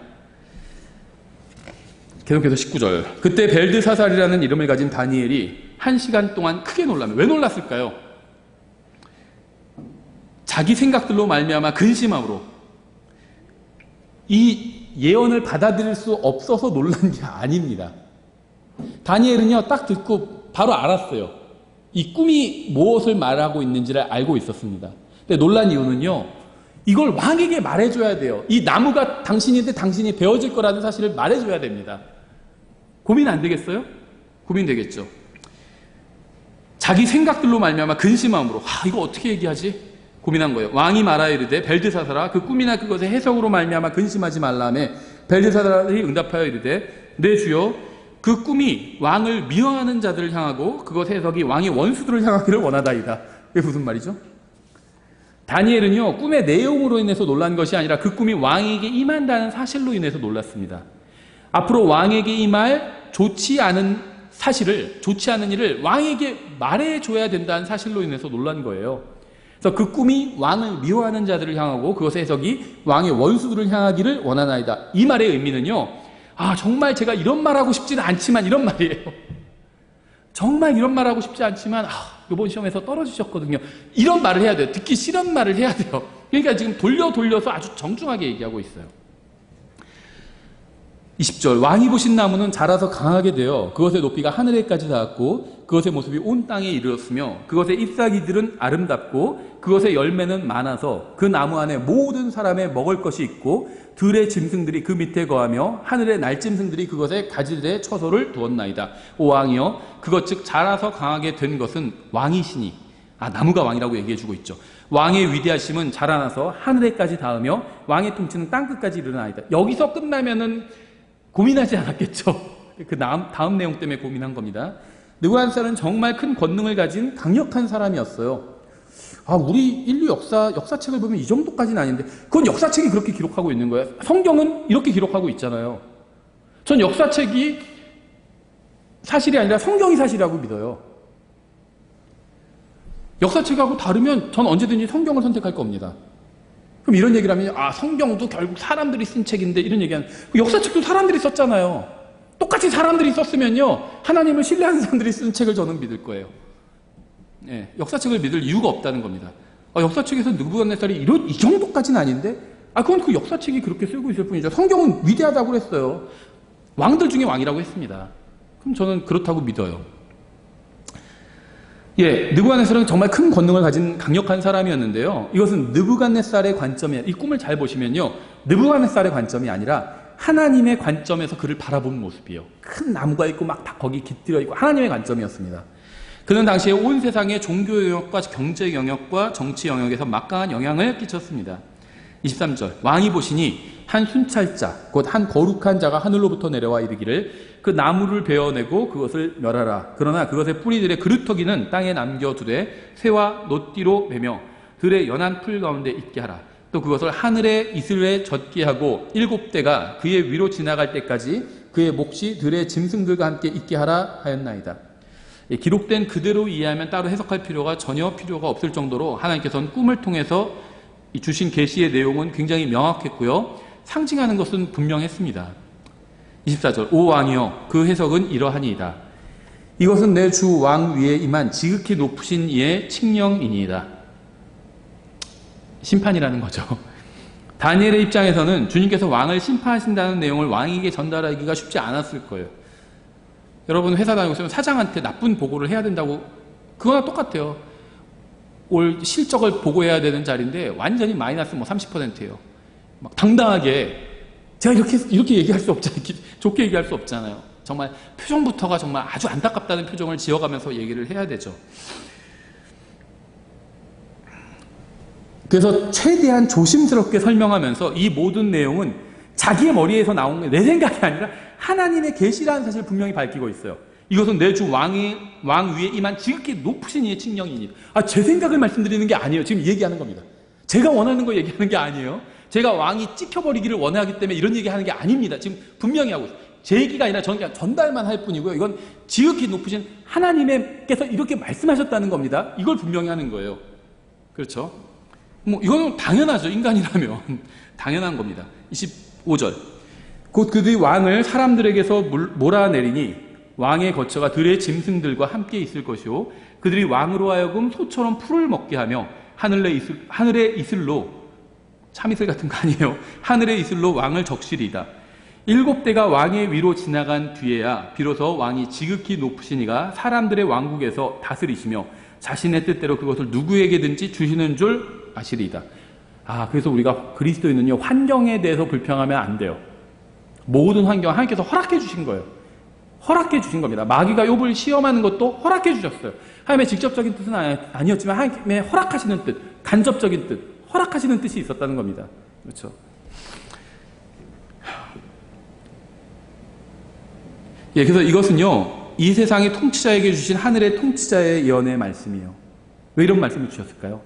계속해서 19절. 그때 벨드사살이라는 이름을 가진 다니엘이 1시간 동안 크게 놀라며 왜 놀랐을까요? 자기 생각들로 말미암아 근심함으로 이 예언을 받아들일 수 없어서 놀란 게 아닙니다. 다니엘은요 딱 듣고 바로 알았어요. 이 꿈이 무엇을 말하고 있는지를 알고 있었습니다. 근데 놀란 이유는요, 이걸 왕에게 말해줘야 돼요. 이 나무가 당신인데 당신이 베어질 거라는 사실을 말해줘야 됩니다. 고민 안 되겠어요? 고민되겠죠. 자기 생각들로 말미암아 근심함으로 이거 어떻게 얘기하지? 고민한 거예요. 왕이 말하여 이르되 벨드사살아 그 꿈이나 그것의 해석으로 말미암아 근심하지 말라며 벨드사살이 응답하여 이르되 내 주여 그 꿈이 왕을 미워하는 자들을 향하고 그것의 해석이 왕의 원수들을 향하기를 원하다이다. 이게 무슨 말이죠? 다니엘은요 꿈의 내용으로 인해서 놀란 것이 아니라 그 꿈이 왕에게 임한다는 사실로 인해서 놀랐습니다. 앞으로 왕에게 임할 좋지 않은 일을 왕에게 말해줘야 된다는 사실로 인해서 놀란 거예요. 그래서 그 꿈이 왕을 미워하는 자들을 향하고 그것의 해석이 왕의 원수들을 향하기를 원하나이다. 이 말의 의미는요, 정말 제가 이런 말하고 싶지는 않지만 이런 말이에요. 정말 이런 말하고 싶지 않지만 이번 시험에서 떨어지셨거든요. 이런 말을 해야 돼요. 듣기 싫은 말을 해야 돼요. 그러니까 지금 돌려서 아주 정중하게 얘기하고 있어요. 20절. 왕이 보신 나무는 자라서 강하게 되어 그것의 높이가 하늘에까지 닿았고 그것의 모습이 온 땅에 이르렀으며 그것의 잎사귀들은 아름답고 그것의 열매는 많아서 그 나무 안에 모든 사람의 먹을 것이 있고 들의 짐승들이 그 밑에 거하며 하늘의 날짐승들이 그것의 가지들에 처소를 두었나이다. 오 왕이여 그것 즉 자라서 강하게 된 것은 왕이시니 나무가 왕이라고 얘기해주고 있죠. 왕의 위대하심은 자라나서 하늘에까지 닿으며 왕의 통치는 땅끝까지 이르나이다. 여기서 끝나면은 고민하지 않았겠죠. 그 다음 내용 때문에 고민한 겁니다. 느부갓네살은 정말 큰 권능을 가진 강력한 사람이었어요. 우리 인류 역사책을 보면 이 정도까지는 아닌데 그건 역사책이 그렇게 기록하고 있는 거예요. 성경은 이렇게 기록하고 있잖아요. 전 역사책이 사실이 아니라 성경이 사실이라고 믿어요. 역사책하고 다르면 전 언제든지 성경을 선택할 겁니다. 그럼 이런 얘기를 하면 성경도 결국 사람들이 쓴 책인데 이런 얘기하면 역사책도 사람들이 썼잖아요. 똑같이 사람들이 썼으면요 하나님을 신뢰하는 사람들이 쓴 책을 저는 믿을 거예요. 역사책을 믿을 이유가 없다는 겁니다. 역사책에서 느부갓네살이 이 정도까지는 아닌데 그건 그 역사책이 그렇게 쓰고 있을 뿐이죠. 성경은 위대하다고 했어요. 왕들 중에 왕이라고 했습니다. 그럼 저는 그렇다고 믿어요. 느부갓네살은 정말 큰 권능을 가진 강력한 사람이었는데요. 이것은 느부갓네살의 관점이, 이 꿈을 잘 보시면요, 느부갓네살의 관점이 아니라 하나님의 관점에서 그를 바라본 모습이에요. 큰 나무가 있고 막 다 거기 깃들여 있고 하나님의 관점이었습니다. 그는 당시에 온 세상의 종교 영역과 경제 영역과 정치 영역에서 막강한 영향을 끼쳤습니다. 23절. 왕이 보시니 한 순찰자 곧 한 거룩한 자가 하늘로부터 내려와 이르기를 그 나무를 베어내고 그것을 멸하라. 그러나 그것의 뿌리들의 그루터기는 땅에 남겨두되 새와 노띠로 베며 들의 연한 풀 가운데 있게 하라. 또 그것을 하늘의 이슬에 젖게 하고 7대가 그의 위로 지나갈 때까지 그의 몫이 들의 짐승들과 함께 있게 하라 하였나이다. 기록된 그대로 이해하면 따로 해석할 전혀 필요가 없을 정도로 하나님께서는 꿈을 통해서 주신 계시의 내용은 굉장히 명확했고요. 상징하는 것은 분명했습니다. 24절. 오 왕이여 그 해석은 이러하니이다. 이것은 내 주 왕 위에 임한 지극히 높으신 이의 칙령이니이다. 심판이라는 거죠. 다니엘의 입장에서는 주님께서 왕을 심판하신다는 내용을 왕에게 전달하기가 쉽지 않았을 거예요. 여러분 회사 다니고 있으면 사장한테 나쁜 보고를 해야 된다고, 그거나 똑같아요. 올 실적을 보고해야 되는 자리인데 완전히 마이너스 30%예요. 막 당당하게 제가 이렇게 얘기할 수 없잖아요. 좋게 얘기할 수 없잖아요. 정말 표정부터가 정말 아주 안타깝다는 표정을 지어가면서 얘기를 해야 되죠. 그래서 최대한 조심스럽게 설명하면서 이 모든 내용은 자기의 머리에서 나온 내 생각이 아니라 하나님의 계시라는 사실을 분명히 밝히고 있어요. 이것은 내 주 왕 위에 임한 지극히 높으신 이의 칙령이니. 제 생각을 말씀드리는 게 아니에요. 지금 얘기하는 겁니다. 제가 원하는 거 얘기하는 게 아니에요. 제가 왕이 찍혀버리기를 원하기 때문에 이런 얘기하는 게 아닙니다. 지금 분명히 하고 있어요. 제 얘기가 아니라 저는 그냥 전달만 할 뿐이고요. 이건 지극히 높으신 하나님께서 이렇게 말씀하셨다는 겁니다. 이걸 분명히 하는 거예요. 그렇죠? 이거는 당연하죠. 인간이라면. 당연한 겁니다. 25절. 곧 그들이 왕을 사람들에게서 몰아내리니 왕의 거처가 들의 짐승들과 함께 있을 것이요 그들이 왕으로 하여금 소처럼 풀을 먹게 하며 하늘의 이슬로 참이슬 같은 거 아니에요. 하늘의 이슬로 왕을 적시리이다. 7대가 왕의 위로 지나간 뒤에야 비로소 왕이 지극히 높으신 이가 사람들의 왕국에서 다스리시며 자신의 뜻대로 그것을 누구에게든지 주시는 줄 아시리이다. 그래서 우리가 그리스도인은요, 환경에 대해서 불평하면 안 돼요. 모든 환경 하나님께서 허락해 주신 거예요. 허락해 주신 겁니다. 마귀가 욥을 시험하는 것도 허락해 주셨어요. 하나님의 직접적인 뜻은 아니었지만 하나님의 허락하시는 뜻, 간접적인 뜻, 허락하시는 뜻이 있었다는 겁니다. 그렇죠? 그래서 이것은요, 이 세상의 통치자에게 주신 하늘의 통치자의 예언의 말씀이에요. 왜 이런 말씀을 주셨을까요?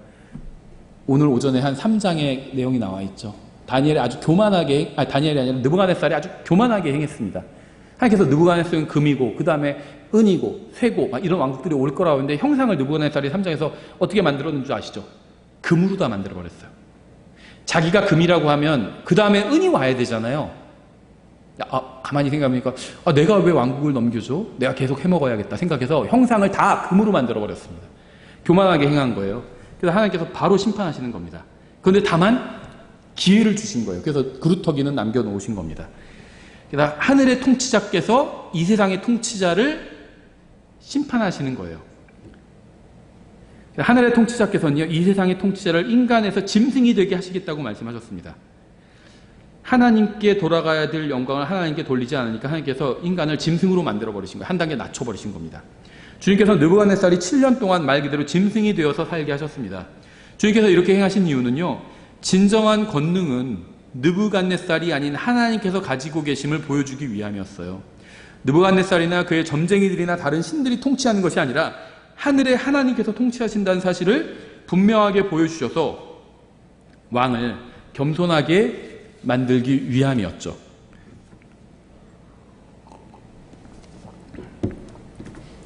오늘 오전에 한 3장의 내용이 나와 있죠. 다니엘이 아주 교만하게, 다니엘이 아니라 느부갓네살이 아주 교만하게 행했습니다. 하나님께서 느부갓네살은 금이고, 그 다음에 은이고, 쇠고, 이런 왕국들이 올 거라고 하는데 형상을 느부갓네살이 3장에서 어떻게 만들었는지 아시죠? 금으로 다 만들어버렸어요. 자기가 금이라고 하면 그 다음에 은이 와야 되잖아요. 가만히 생각해보니까 내가 왜 왕국을 넘겨줘? 내가 계속 해먹어야겠다 생각해서 형상을 다 금으로 만들어버렸습니다. 교만하게 행한 거예요. 그래서 하나님께서 바로 심판하시는 겁니다. 그런데 다만 기회를 주신 거예요. 그래서 그루터기는 남겨놓으신 겁니다. 그래서 하늘의 통치자께서 이 세상의 통치자를 심판하시는 거예요. 하늘의 통치자께서는요, 이 세상의 통치자를 인간에서 짐승이 되게 하시겠다고 말씀하셨습니다. 하나님께 돌아가야 될 영광을 하나님께 돌리지 않으니까 하나님께서 인간을 짐승으로 만들어버리신 거예요. 한 단계 낮춰버리신 겁니다. 주님께서 느부갓네살이 7년 동안 말 그대로 짐승이 되어서 살게 하셨습니다. 주님께서 이렇게 행하신 이유는요, 진정한 권능은 느부갓네살이 아닌 하나님께서 가지고 계심을 보여주기 위함이었어요. 느부갓네살이나 그의 점쟁이들이나 다른 신들이 통치하는 것이 아니라 하늘의 하나님께서 통치하신다는 사실을 분명하게 보여주셔서 왕을 겸손하게 만들기 위함이었죠.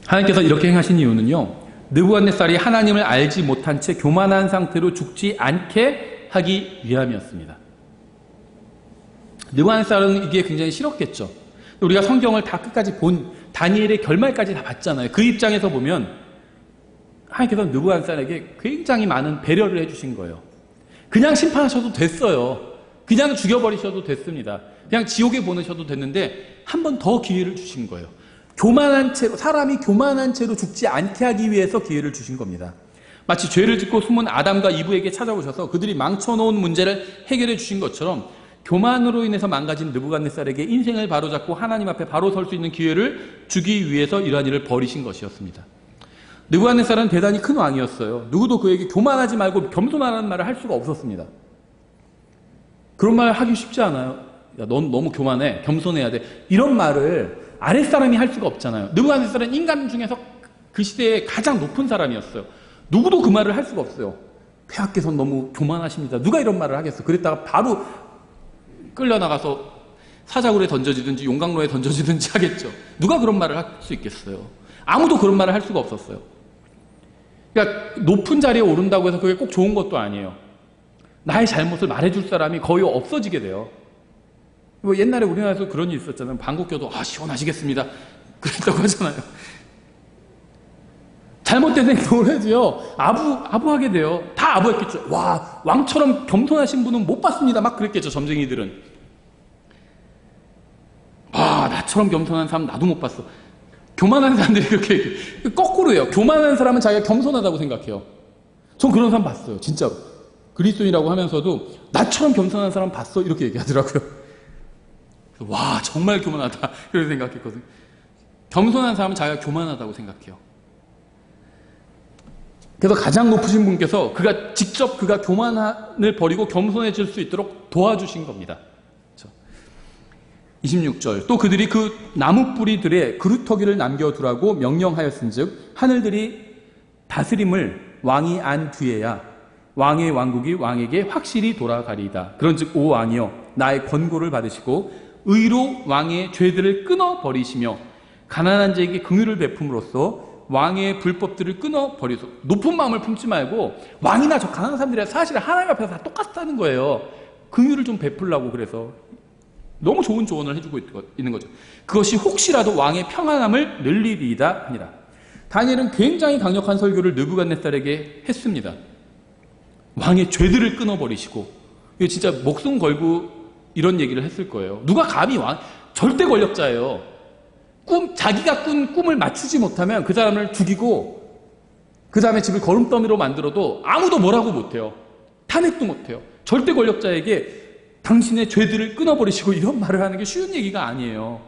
하나님께서 이렇게 행하신 이유는요, 느부갓네살이 하나님을 알지 못한 채 교만한 상태로 죽지 않게 하기 위함이었습니다. 느부갓네살은 이게 굉장히 싫었겠죠. 우리가 성경을 다 끝까지 본 다니엘의 결말까지 다 봤잖아요. 그 입장에서 보면 하나님께서 느부갓네살에게 굉장히 많은 배려를 해주신 거예요. 그냥 심판하셔도 됐어요. 그냥 죽여버리셔도 됐습니다. 그냥 지옥에 보내셔도 됐는데 한 번 더 기회를 주신 거예요. 교만한 채로, 사람이 교만한 채로 죽지 않게 하기 위해서 기회를 주신 겁니다. 마치 죄를 짓고 숨은 아담과 이브에게 찾아오셔서 그들이 망쳐놓은 문제를 해결해 주신 것처럼 교만으로 인해서 망가진 느부갓네살에게 인생을 바로잡고 하나님 앞에 바로 설 수 있는 기회를 주기 위해서 이러한 일을 벌이신 것이었습니다. 느부갓네살은 대단히 큰 왕이었어요. 누구도 그에게 교만하지 말고 겸손하라는 말을 할 수가 없었습니다. 그런 말 하기 쉽지 않아요. 야, 넌 너무 교만해. 겸손해야 돼. 이런 말을 아랫사람이 할 수가 없잖아요. 느부갓네살은 인간 중에서 그 시대에 가장 높은 사람이었어요. 누구도 그 말을 할 수가 없어요. 폐하께서는 너무 교만하십니다. 누가 이런 말을 하겠어. 그랬다가 바로 끌려나가서 사자굴에 던져지든지 용광로에 던져지든지 하겠죠. 누가 그런 말을 할 수 있겠어요. 아무도 그런 말을 할 수가 없었어요. 그러니까 높은 자리에 오른다고 해서 그게 꼭 좋은 것도 아니에요. 나의 잘못을 말해줄 사람이 거의 없어지게 돼요. 뭐 옛날에 우리나라에서 그런 일 있었잖아요. 방국교도 시원하시겠습니다. 그랬다고 하잖아요. 잘못된 행동을 해도요, 아부하게 돼요. 다 아부했겠죠. 와, 왕처럼 겸손하신 분은 못 봤습니다. 막 그랬겠죠, 점쟁이들은. 나처럼 겸손한 사람 나도 못 봤어. 교만한 사람들이 이렇게 얘기해요. 거꾸로예요. 교만한 사람은 자기가 겸손하다고 생각해요. 전 그런 사람 봤어요. 진짜로. 그리스도인이라고 하면서도 나처럼 겸손한 사람 봤어? 이렇게 얘기하더라고요. 와, 정말 교만하다. 그렇게 생각했거든요. 겸손한 사람은 자기가 교만하다고 생각해요. 그래서 가장 높으신 분께서 그가 직접 그가 교만을 버리고 겸손해질 수 있도록 도와주신 겁니다. 26절 또 그들이 그 나무 뿌리들에 그루터기를 남겨두라고 명령하였은즉 하늘들이 다스림을 왕이 안 뒤에야 왕의 왕국이 왕에게 확실히 돌아가리이다. 그런즉 오 왕이여 나의 권고를 받으시고 의로 왕의 죄들을 끊어버리시며 가난한 자에게 긍휼을 베품으로써 왕의 불법들을 끊어버리소. 높은 마음을 품지 말고 왕이나 저 가난한 사람들이 사실 하나님 앞에서 다 똑같다는 거예요. 긍휼을 좀 베풀라고. 그래서 너무 좋은 조언을 해주고 있는 거죠. 그것이 혹시라도 왕의 평안함을 늘리리이다 하니라. 다니엘은 굉장히 강력한 설교를 느부갓네살에게 했습니다. 왕의 죄들을 끊어버리시고, 이거 진짜 목숨 걸고 이런 얘기를 했을 거예요. 누가 감히 절대 권력자예요. 자기가 꾼 꿈을 맞추지 못하면 그 사람을 죽이고 그 다음에 집을 거름더미로 만들어도 아무도 뭐라고 못해요. 탄핵도 못해요. 절대 권력자에게 당신의 죄들을 끊어버리시고 이런 말을 하는 게 쉬운 얘기가 아니에요.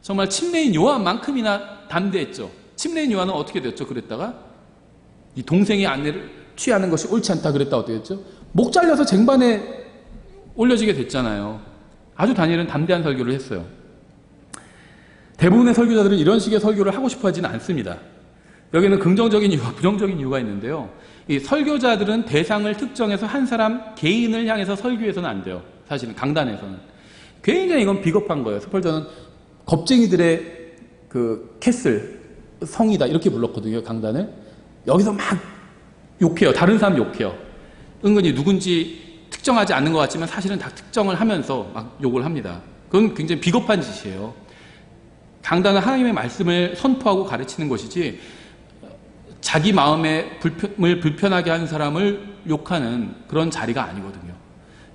정말 침례인 요한만큼이나 담대했죠. 침례인 요한은 어떻게 됐죠? 그랬다가 이 동생의 아내를 취하는 것이 옳지 않다 그랬다 어떻게 됐죠? 목 잘려서 쟁반에 올려지게 됐잖아요. 아주 다니엘은 담대한 설교를 했어요. 대부분의 설교자들은 이런 식의 설교를 하고 싶어 하지는 않습니다. 여기는 긍정적인 이유와 부정적인 이유가 있는데요. 이 설교자들은 대상을 특정해서 한 사람 개인을 향해서 설교해서는 안 돼요. 사실은 강단에서는. 굉장히 이건 비겁한 거예요. 스펄전은 겁쟁이들의 그 캐슬, 성이다 이렇게 불렀거든요. 강단을. 여기서 막 욕해요. 다른 사람 욕해요. 은근히 누군지 특정하지 않는 것 같지만 사실은 다 특정을 하면서 막 욕을 합니다. 그건 굉장히 비겁한 짓이에요. 강단은 하나님의 말씀을 선포하고 가르치는 것이지 자기 마음의 불편을 불편하게 하는 사람을 욕하는 그런 자리가 아니거든요.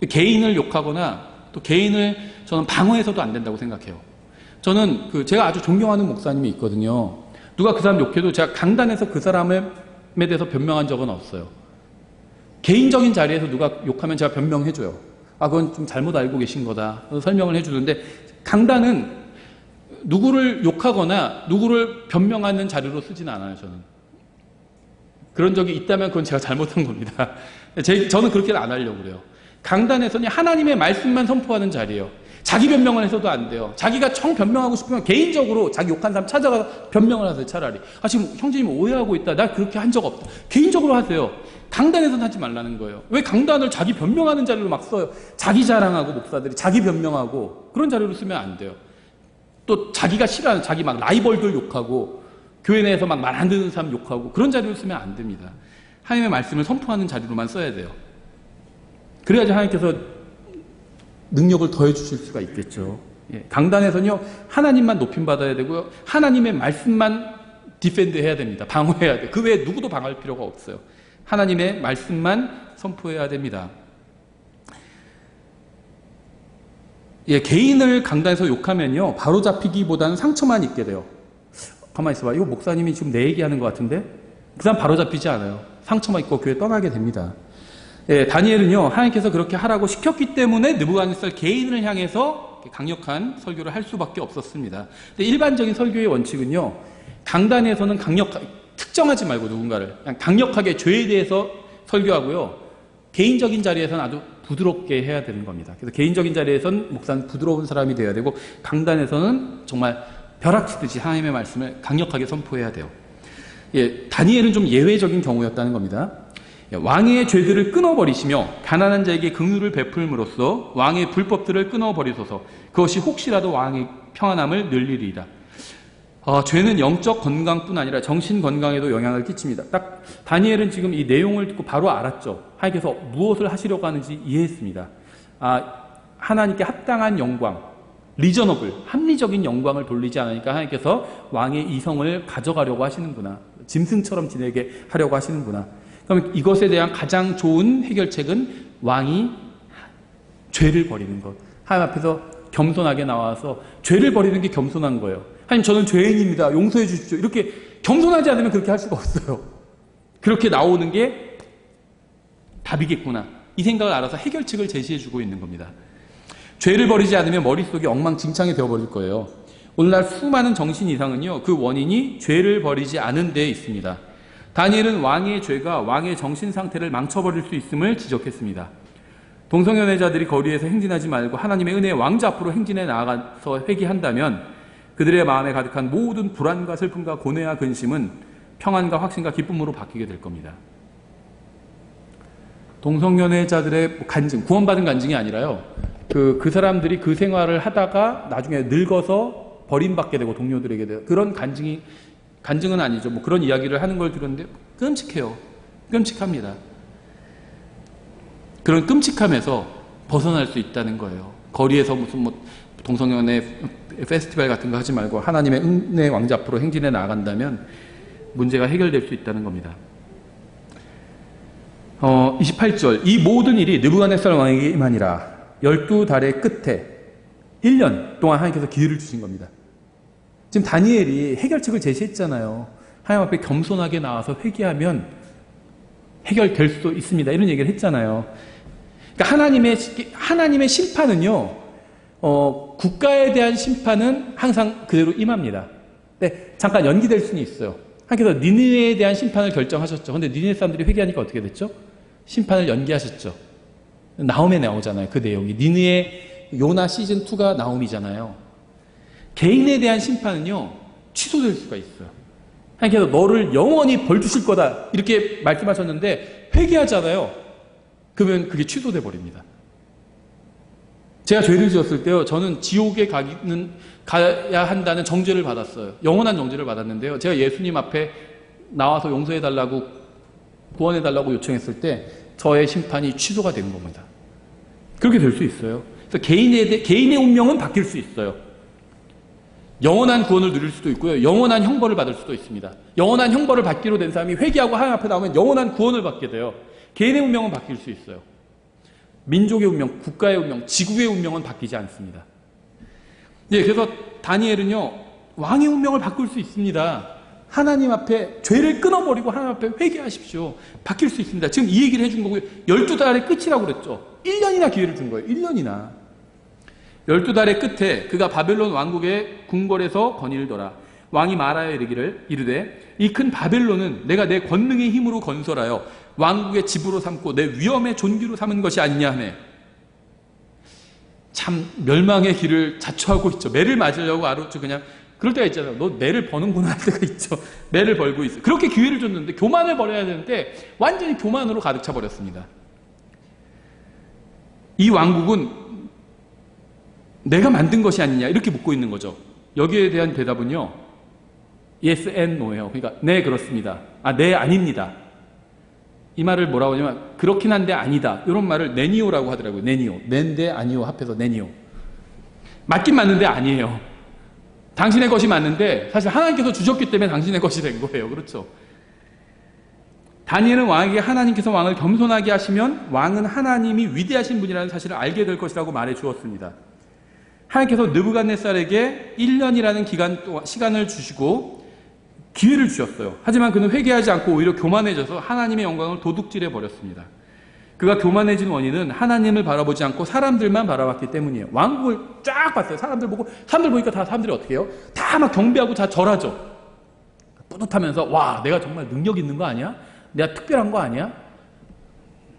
개인을 욕하거나 또 개인을 저는 방어해서도 안 된다고 생각해요. 저는 제가 아주 존경하는 목사님이 있거든요. 누가 그 사람 욕해도 제가 강단에서 그 사람에 대해서 변명한 적은 없어요. 개인적인 자리에서 누가 욕하면 제가 변명해줘요. 그건 좀 잘못 알고 계신 거다. 설명을 해주는데 강단은 누구를 욕하거나 누구를 변명하는 자리로 쓰진 않아요. 저는 그런 적이 있다면 그건 제가 잘못한 겁니다. 저는 그렇게는 안 하려고 그래요. 강단에서는 하나님의 말씀만 선포하는 자리예요. 자기 변명을 해서도 안 돼요. 자기가 청 변명하고 싶으면 개인적으로 자기 욕한 사람 찾아가서 변명을 하세요. 차라리 지금 형제님 오해하고 있다. 나 그렇게 한 적 없다. 개인적으로 하세요. 강단에서는 하지 말라는 거예요. 왜 강단을 자기 변명하는 자리로 막 써요. 자기 자랑하고 목사들이 자기 변명하고 그런 자리로 쓰면 안 돼요. 또 자기가 싫어하는 자기 막 라이벌들 욕하고 교회 내에서 막 말 안 듣는 사람 욕하고 그런 자리로 쓰면 안 됩니다. 하나님의 말씀을 선포하는 자리로만 써야 돼요. 그래야지 하나님께서 능력을 더해 주실 수가 있겠죠. 강단에서는요 하나님만 높임받아야 되고요. 하나님의 말씀만 디펜드 해야 됩니다. 방어해야 돼요. 그 외에 누구도 방어할 필요가 없어요. 하나님의 말씀만 선포해야 됩니다. 개인을 강단에서 욕하면요 바로 잡히기보다는 상처만 입게 돼요. 가만히 있어봐. 이거 목사님이 지금 내 얘기하는 것 같은데 그 사람 바로 잡히지 않아요. 상처만 입고 교회 떠나게 됩니다. 다니엘은요 하나님께서 그렇게 하라고 시켰기 때문에 느부갓네살 개인을 향해서 강력한 설교를 할 수밖에 없었습니다. 근데 일반적인 설교의 원칙은요 강단에서는 특정하지 말고 누군가를 그냥 강력하게 죄에 대해서 설교하고요 개인적인 자리에서는 아주 부드럽게 해야 되는 겁니다. 그래서 개인적인 자리에서는 목사는 부드러운 사람이 되어야 되고 강단에서는 정말 벼락치듯이 하나님의 말씀을 강력하게 선포해야 돼요. 다니엘은 좀 예외적인 경우였다는 겁니다. 왕의 죄들을 끊어버리시며 가난한 자에게 긍휼을 베풀므로써 왕의 불법들을 끊어버리소서. 그것이 혹시라도 왕의 평안함을 늘리리이다. 죄는 영적 건강뿐 아니라 정신 건강에도 영향을 끼칩니다. 딱 다니엘은 지금 이 내용을 듣고 바로 알았죠. 하나님께서 무엇을 하시려고 하는지 이해했습니다. 하나님께 합당한 영광, 리저너블, 합리적인 영광을 돌리지 않으니까 하나님께서 왕의 이성을 가져가려고 하시는구나. 짐승처럼 지내게 하려고 하시는구나. 그럼 이것에 대한 가장 좋은 해결책은 왕이 죄를 버리는 것. 하나님 앞에서 겸손하게 나와서 죄를 버리는 게 겸손한 거예요. 하나님 저는 죄인입니다. 용서해 주십시오. 이렇게 겸손하지 않으면 그렇게 할 수가 없어요. 그렇게 나오는 게 답이겠구나. 이 생각을 알아서 해결책을 제시해 주고 있는 겁니다. 죄를 버리지 않으면 머릿속이 엉망진창이 되어버릴 거예요. 오늘날 수많은 정신 이상은요 그 원인이 죄를 버리지 않은 데에 있습니다. 다니엘은 왕의 죄가 왕의 정신 상태를 망쳐버릴 수 있음을 지적했습니다. 동성연애자들이 거리에서 행진하지 말고 하나님의 은혜의 왕자 앞으로 행진해 나아가서 회개한다면 그들의 마음에 가득한 모든 불안과 슬픔과 고뇌와 근심은 평안과 확신과 기쁨으로 바뀌게 될 겁니다. 동성연애자들의 간증, 구원받은 간증이 아니라요. 그 사람들이 그 생활을 하다가 나중에 늙어서 버림받게 되고 동료들에게 되고 그런 간증은 아니죠. 뭐 그런 이야기를 하는 걸 들었는데 끔찍해요. 끔찍합니다. 그런 끔찍함에서 벗어날 수 있다는 거예요. 거리에서 무슨 뭐 동성연애 페스티벌 같은 거 하지 말고 하나님의 은혜 왕자 앞으로 행진해 나아간다면 문제가 해결될 수 있다는 겁니다. 28절 이 모든 일이 느부갓네살 왕에게 임하니라. 12달의 끝에 1년 동안 하나님께서 기회를 주신 겁니다. 지금 다니엘이 해결책을 제시했잖아요. 하나님 앞에 겸손하게 나와서 회개하면 해결될 수도 있습니다. 이런 얘기를 했잖아요. 그러니까 하나님의 심판은요, 국가에 대한 심판은 항상 그대로 임합니다. 네, 잠깐 연기될 수는 있어요. 하나님께서 니느웨에 대한 심판을 결정하셨죠. 근데 니느웨 사람들이 회개하니까 어떻게 됐죠? 심판을 연기하셨죠. 나홈에 나오잖아요. 그 내용이. 니느웨 요나 시즌2가 나홈이잖아요. 개인에 대한 심판은요, 취소될 수가 있어요. 하나님께서 너를 영원히 벌 주실 거다. 이렇게 말씀하셨는데, 회개하잖아요. 그러면 그게 취소돼 버립니다. 제가 죄를 지었을 때요, 저는 지옥에 가야 한다는 정죄를 받았어요. 영원한 정죄를 받았는데요. 제가 예수님 앞에 나와서 용서해달라고, 구원해달라고 요청했을 때, 저의 심판이 취소가 된 겁니다. 그렇게 될 수 있어요. 그래서 개인의 운명은 바뀔 수 있어요. 영원한 구원을 누릴 수도 있고요. 영원한 형벌을 받을 수도 있습니다. 영원한 형벌을 받기로 된 사람이 회개하고 하나님 앞에 나오면 영원한 구원을 받게 돼요. 개인의 운명은 바뀔 수 있어요. 민족의 운명, 국가의 운명, 지구의 운명은 바뀌지 않습니다. 예, 그래서 다니엘은요, 왕의 운명을 바꿀 수 있습니다. 하나님 앞에 죄를 끊어버리고 하나님 앞에 회개하십시오. 바뀔 수 있습니다. 지금 이 얘기를 해준 거고요. 12달의 끝이라고 그랬죠. 1년이나 기회를 준 거예요. 1년이나. 12달의 끝에 그가 바벨론 왕국의 궁궐에서 건의를 더라. 왕이 말하여 이르되 이 큰 바벨론은 내가 내 권능의 힘으로 건설하여 왕국의 집으로 삼고 내 위엄의 존귀로 삼은 것이 아니냐 하네. 참 멸망의 길을 자초하고 있죠. 매를 맞으려고 아루죠. 그냥 그럴 때가 있잖아요. 너 매를 버는구나 할 때가 있죠. 매를 벌고 있어. 그렇게 기회를 줬는데 교만을 버려야 되는데 완전히 교만으로 가득 차 버렸습니다. 이 왕국은 내가 만든 것이 아니냐 이렇게 묻고 있는 거죠. 여기에 대한 대답은요, yes and no예요. 그러니까 네 그렇습니다. 네 아닙니다. 이 말을 뭐라고 하냐면 그렇긴 한데 아니다 이런 말을 네니오라고 하더라고요. 네니오, 낸데 아니오 합해서 네니오. 맞긴 맞는데 아니에요. 당신의 것이 맞는데 사실 하나님께서 주셨기 때문에 당신의 것이 된 거예요. 그렇죠? 다니엘은 왕에게 하나님께서 왕을 겸손하게 하시면 왕은 하나님이 위대하신 분이라는 사실을 알게 될 것이라고 말해 주었습니다. 하나님께서 느부갓네살에게 1년이라는 시간을 주시고 기회를 주셨어요. 하지만 그는 회개하지 않고 오히려 교만해져서 하나님의 영광을 도둑질해 버렸습니다. 그가 교만해진 원인은 하나님을 바라보지 않고 사람들만 바라봤기 때문이에요. 왕국을 쫙 봤어요. 사람들 보니까 다 사람들이 어떻게 해요? 다 막 경배하고 다 절하죠. 뿌듯하면서 와, 내가 정말 능력 있는 거 아니야? 내가 특별한 거 아니야?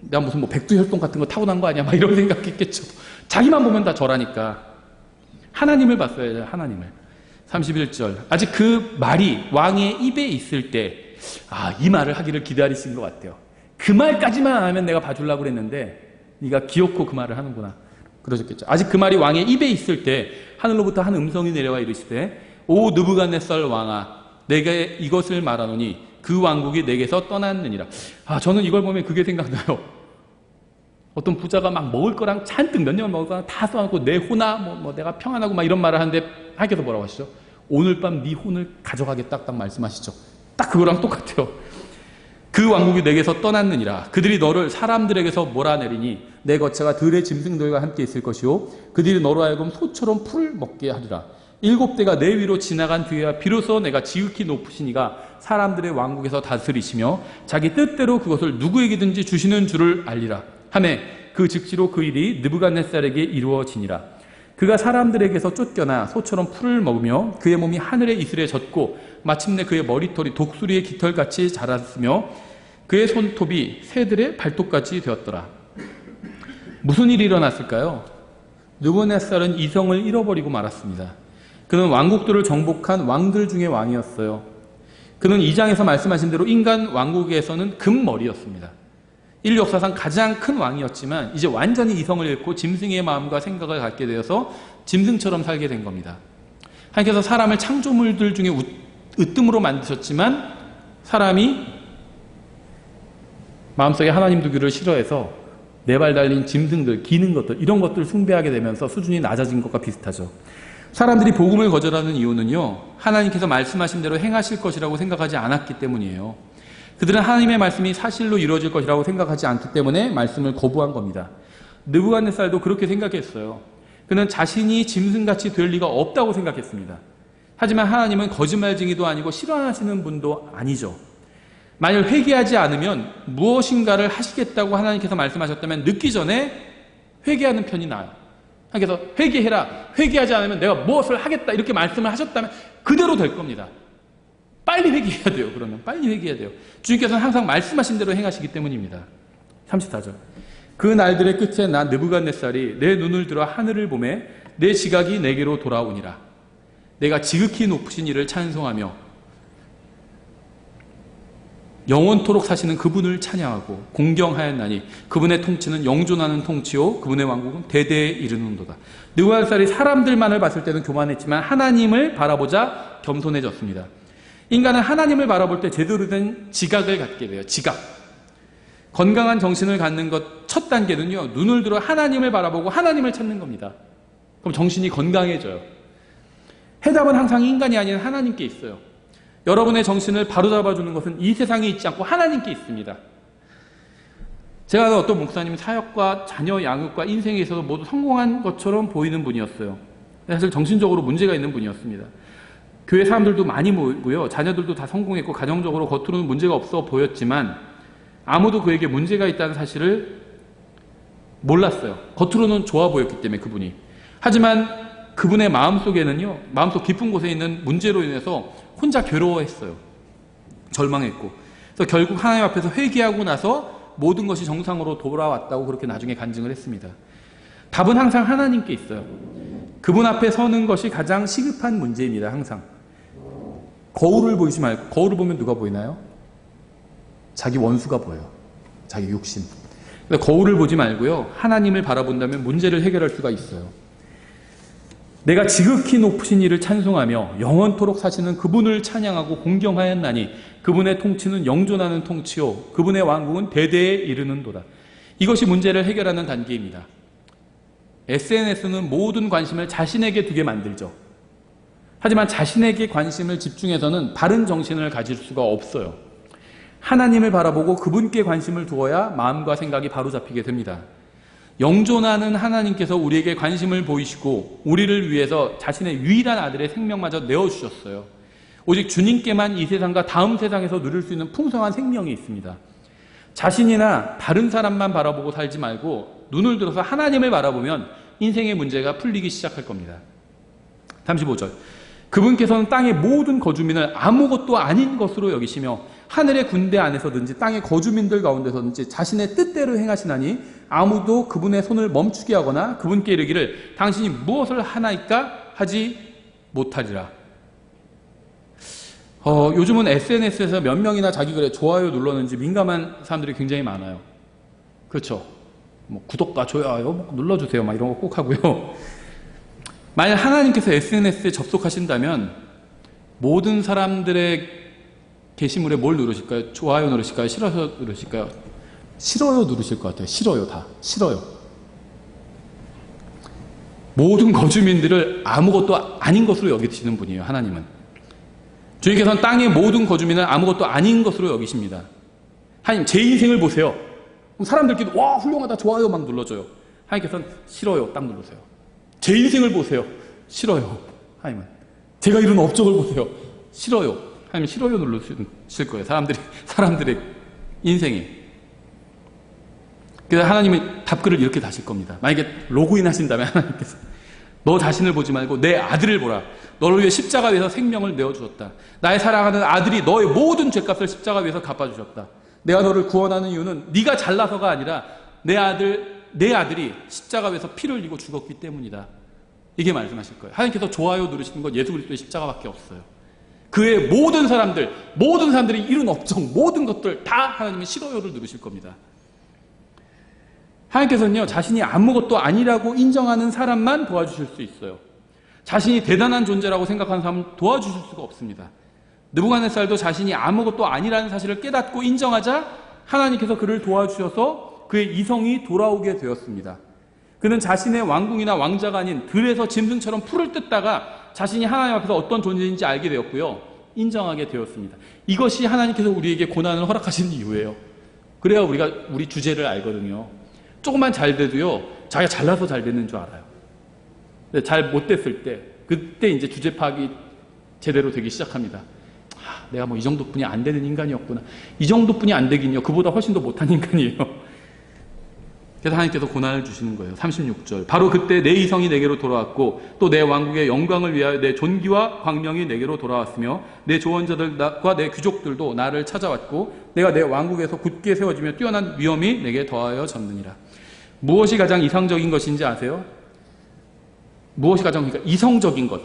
내가 무슨 뭐 백두혈통 같은 거 타고난 거 아니야? 막 이런 생각했겠죠. 자기만 보면 다 절하니까. 하나님을 봤어요. 하나님을. 31절. 아직 그 말이 왕의 입에 있을 때, 이 말을 하기를 기다리신 것 같아요. 그 말까지만 안 하면 내가 봐주려고 그랬는데, 네가 기어코 그 말을 하는구나. 그러셨겠죠. 아직 그 말이 왕의 입에 있을 때, 하늘로부터 한 음성이 내려와 이르시되, 오 느부갓네살 왕아, 내가 이것을 말하노니 그 왕국이 내게서 떠났느니라. 저는 이걸 보면 그게 생각나요. 어떤 부자가 막 먹을 거랑 잔뜩 몇 년을 먹을 거랑 다 써놓고 내 호나 내가 평안하고 막 이런 말을 하는데 하나님께서 뭐라고 하시죠? 오늘 밤 네 혼을 가져가겠다 딱 말씀하시죠. 딱 그거랑 똑같아요. 그 왕국이 내게서 떠났느니라. 그들이 너를 사람들에게서 몰아내리니 내 거처가 들의 짐승들과 함께 있을 것이요 그들이 너로 하여금 소처럼 풀을 먹게 하리라. 7대가 내 위로 지나간 뒤에야 비로소 내가 지극히 높으신 이가 사람들의 왕국에서 다스리시며 자기 뜻대로 그것을 누구에게든지 주시는 줄을 알리라 하매 그 즉시로 그 일이 느부갓네살에게 이루어지니라. 그가 사람들에게서 쫓겨나 소처럼 풀을 먹으며 그의 몸이 하늘의 이슬에 젖고 마침내 그의 머리털이 독수리의 깃털같이 자랐으며 그의 손톱이 새들의 발톱같이 되었더라. 무슨 일이 일어났을까요? 느부갓네살은 이성을 잃어버리고 말았습니다. 그는 왕국들을 정복한 왕들 중에 왕이었어요. 그는 2장에서 말씀하신 대로 인간 왕국에서는 금머리였습니다. 인류 역사상 가장 큰 왕이었지만 이제 완전히 이성을 잃고 짐승의 마음과 생각을 갖게 되어서 짐승처럼 살게 된 겁니다. 하나님께서 사람을 창조물들 중에 으뜸으로 만드셨지만 사람이 마음속에 하나님 두기를 싫어해서 네 발 달린 짐승들, 기는 것들 이런 것들을 숭배하게 되면서 수준이 낮아진 것과 비슷하죠. 사람들이 복음을 거절하는 이유는요, 하나님께서 말씀하신 대로 행하실 것이라고 생각하지 않았기 때문이에요. 그들은 하나님의 말씀이 사실로 이루어질 것이라고 생각하지 않기 때문에 말씀을 거부한 겁니다. 느부갓네살도 그렇게 생각했어요. 그는 자신이 짐승같이 될 리가 없다고 생각했습니다. 하지만 하나님은 거짓말쟁이도 아니고 실현하시는 분도 아니죠. 만약 회개하지 않으면 무엇인가를 하시겠다고 하나님께서 말씀하셨다면 늦기 전에 회개하는 편이 나아요. 하나님께서 회개해라, 회개하지 않으면 내가 무엇을 하겠다 이렇게 말씀을 하셨다면 그대로 될 겁니다. 빨리 회개해야 돼요. 그러면 빨리 회개해야 돼요. 주님께서는 항상 말씀하신 대로 행하시기 때문입니다. 34절. 그 날들의 끝에 나 느부갓네살이 내 눈을 들어 하늘을 보매 내 지각이 내게로 돌아오니라. 내가 지극히 높으신 이를 찬송하며 영원토록 사시는 그분을 찬양하고 공경하였나니 그분의 통치는 영존하는 통치요 그분의 왕국은 대대에 이르는도다. 느부갓네살이 사람들만을 봤을 때는 교만했지만 하나님을 바라보자 겸손해졌습니다. 인간은 하나님을 바라볼 때 제대로 된 지각을 갖게 돼요. 지각. 건강한 정신을 갖는 것 첫 단계는요, 눈을 들어 하나님을 바라보고 하나님을 찾는 겁니다. 그럼 정신이 건강해져요. 해답은 항상 인간이 아닌 하나님께 있어요. 여러분의 정신을 바로잡아주는 것은 이 세상에 있지 않고 하나님께 있습니다. 제가 어떤 목사님 사역과 자녀 양육과 인생에 있어서 모두 성공한 것처럼 보이는 분이었어요. 사실 정신적으로 문제가 있는 분이었습니다. 교회 사람들도 많이 모이고요. 자녀들도 다 성공했고 가정적으로 겉으로는 문제가 없어 보였지만 아무도 그에게 문제가 있다는 사실을 몰랐어요. 겉으로는 좋아 보였기 때문에 그분이. 하지만 그분의 마음속에는요. 마음속 깊은 곳에 있는 문제로 인해서 혼자 괴로워했어요. 절망했고. 그래서 결국 하나님 앞에서 회개하고 나서 모든 것이 정상으로 돌아왔다고 그렇게 나중에 간증을 했습니다. 답은 항상 하나님께 있어요. 그분 앞에 서는 것이 가장 시급한 문제입니다. 항상. 거울을 보이지 말고, 거울을 보면 누가 보이나요? 자기 원수가 보여요. 자기 욕심. 거울을 보지 말고요. 하나님을 바라본다면 문제를 해결할 수가 있어요. 내가 지극히 높으신 이를 찬송하며 영원토록 사시는 그분을 찬양하고 공경하였나니 그분의 통치는 영존하는 통치요 그분의 왕국은 대대에 이르는도다. 이것이 문제를 해결하는 단계입니다. SNS는 모든 관심을 자신에게 두게 만들죠. 하지만 자신에게 관심을 집중해서는 바른 정신을 가질 수가 없어요. 하나님을 바라보고 그분께 관심을 두어야 마음과 생각이 바로잡히게 됩니다. 영존하는 하나님께서 우리에게 관심을 보이시고 우리를 위해서 자신의 유일한 아들의 생명마저 내어주셨어요. 오직 주님께만 이 세상과 다음 세상에서 누릴 수 있는 풍성한 생명이 있습니다. 자신이나 다른 사람만 바라보고 살지 말고 눈을 들어서 하나님을 바라보면 인생의 문제가 풀리기 시작할 겁니다. 35절. 그분께서는 땅의 모든 거주민을 아무것도 아닌 것으로 여기시며 하늘의 군대 안에서든지 땅의 거주민들 가운데서든지 자신의 뜻대로 행하시나니 아무도 그분의 손을 멈추게 하거나 그분께 이르기를 당신이 무엇을 하나이까 하지 못하리라. 요즘은 SNS에서 몇 명이나 자기 글에 좋아요 눌렀는지 민감한 사람들이 굉장히 많아요. 그렇죠? 뭐 구독과 좋아요 눌러주세요 막 이런 거 꼭 하고요. 만약 하나님께서 SNS에 접속하신다면 모든 사람들의 게시물에 뭘 누르실까요? 좋아요 누르실까요? 싫어요 누르실까요? 싫어요 누르실 것 같아요. 싫어요. 다 싫어요. 모든 거주민들을 아무것도 아닌 것으로 여기시는 분이에요. 하나님은. 주님께서는 땅의 모든 거주민을 아무것도 아닌 것으로 여기십니다. 하나님 제 인생을 보세요. 사람들끼리 와 훌륭하다 좋아요 막 눌러줘요. 하나님께서는 싫어요 딱 누르세요. 제 인생을 보세요. 싫어요. 하나님은. 제가 이룬 업적을 보세요. 싫어요. 하나님 싫어요 누르실 거예요. 사람들의 인생에. 그래서 하나님이 답글을 이렇게 다실 겁니다. 만약에 로그인 하신다면 하나님께서 너 자신을 보지 말고 내 아들을 보라. 너를 위해 십자가 위에서 생명을 내어주었다. 나의 사랑하는 아들이 너의 모든 죄값을 십자가 위에서 갚아주셨다. 내가 너를 구원하는 이유는 네가 잘나서가 아니라 내 아들이 십자가 위에서 피를 흘리고 죽었기 때문이다. 이게 말씀하실 거예요. 하나님께서 좋아요 누르시는 건 예수 그리스도의 십자가밖에 없어요. 그 외에 모든 사람들이 이룬 업적, 모든 것들 다 하나님은 싫어요를 누르실 겁니다. 하나님께서는요, 자신이 아무것도 아니라고 인정하는 사람만 도와주실 수 있어요. 자신이 대단한 존재라고 생각하는 사람은 도와주실 수가 없습니다. 느부갓네살도 자신이 아무것도 아니라는 사실을 깨닫고 인정하자 하나님께서 그를 도와주셔서 그의 이성이 돌아오게 되었습니다. 그는 자신의 왕궁이나 왕자가 아닌 들에서 짐승처럼 풀을 뜯다가 자신이 하나님 앞에서 어떤 존재인지 알게 되었고요. 인정하게 되었습니다. 이것이 하나님께서 우리에게 고난을 허락하신 이유예요. 그래야 우리가 우리 주제를 알거든요. 조금만 잘 돼도요, 자기가 잘나서 잘 됐는 줄 알아요. 근데 잘 못 됐을 때, 그때 이제 주제 파악이 제대로 되기 시작합니다. 내가 뭐 이 정도뿐이 안 되는 인간이었구나. 이 정도뿐이 안 되긴요. 그보다 훨씬 더 못한 인간이에요. 그래서 하나님께서 고난을 주시는 거예요. 36절. 바로 그때 내 이성이 내게로 돌아왔고 또 내 왕국의 영광을 위하여 내 존귀와 광명이 내게로 돌아왔으며 내 조언자들과 내 귀족들도 나를 찾아왔고 내가 내 왕국에서 굳게 세워지며 뛰어난 위엄이 내게 더하여 졌느니라. 무엇이 가장 이상적인 것인지 아세요? 무엇이 가장 이성적인 것.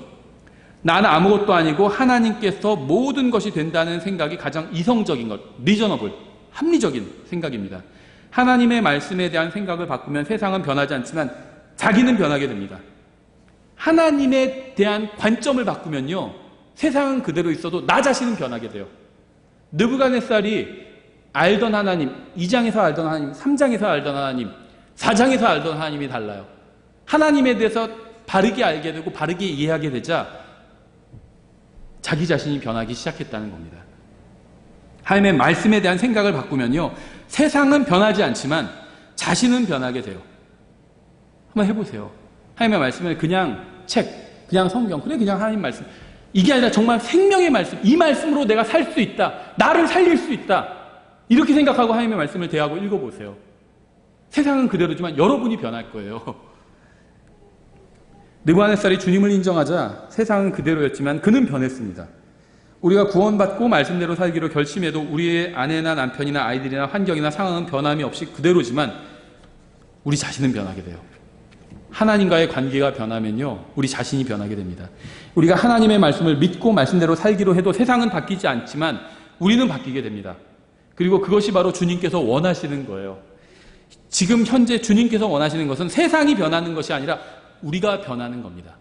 나는 아무것도 아니고 하나님께서 모든 것이 된다는 생각이 가장 이성적인 것. 리저너블, 합리적인 생각입니다. 하나님의 말씀에 대한 생각을 바꾸면 세상은 변하지 않지만 자기는 변하게 됩니다. 하나님에 대한 관점을 바꾸면요, 세상은 그대로 있어도 나 자신은 변하게 돼요. 느부갓네살이 알던 하나님, 2장에서 알던 하나님, 3장에서 알던 하나님, 4장에서 알던 하나님이 달라요. 하나님에 대해서 바르게 알게 되고 바르게 이해하게 되자 자기 자신이 변하기 시작했다는 겁니다. 하나님의 말씀에 대한 생각을 바꾸면요, 세상은 변하지 않지만 자신은 변하게 돼요. 한번 해보세요. 하나님의 말씀을 그냥 책, 그냥 성경, 그냥 하나님 말씀, 이게 아니라 정말 생명의 말씀, 이 말씀으로 내가 살 수 있다, 나를 살릴 수 있다, 이렇게 생각하고 하나님의 말씀을 대하고 읽어보세요. 세상은 그대로지만 여러분이 변할 거예요. 느부갓네살이 주님을 인정하자 세상은 그대로였지만 그는 변했습니다. 우리가 구원받고 말씀대로 살기로 결심해도 우리의 아내나 남편이나 아이들이나 환경이나 상황은 변함이 없이 그대로지만 우리 자신은 변하게 돼요. 하나님과의 관계가 변하면요, 우리 자신이 변하게 됩니다. 우리가 하나님의 말씀을 믿고 말씀대로 살기로 해도 세상은 바뀌지 않지만 우리는 바뀌게 됩니다. 그리고 그것이 바로 주님께서 원하시는 거예요. 지금 현재 주님께서 원하시는 것은 세상이 변하는 것이 아니라 우리가 변하는 겁니다.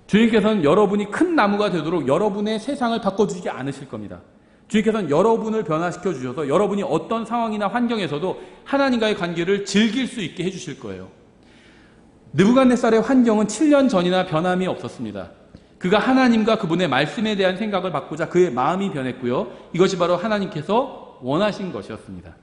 주님께서는 여러분이 큰 나무가 되도록 여러분의 세상을 바꿔주지 않으실 겁니다. 주님께서는 여러분을 변화시켜 주셔서 여러분이 어떤 상황이나 환경에서도 하나님과의 관계를 즐길 수 있게 해주실 거예요. 느부갓네살의 환경은 7년 전이나 변함이 없었습니다. 그가 하나님과 그분의 말씀에 대한 생각을 바꾸자 그의 마음이 변했고요. 이것이 바로 하나님께서 원하신 것이었습니다.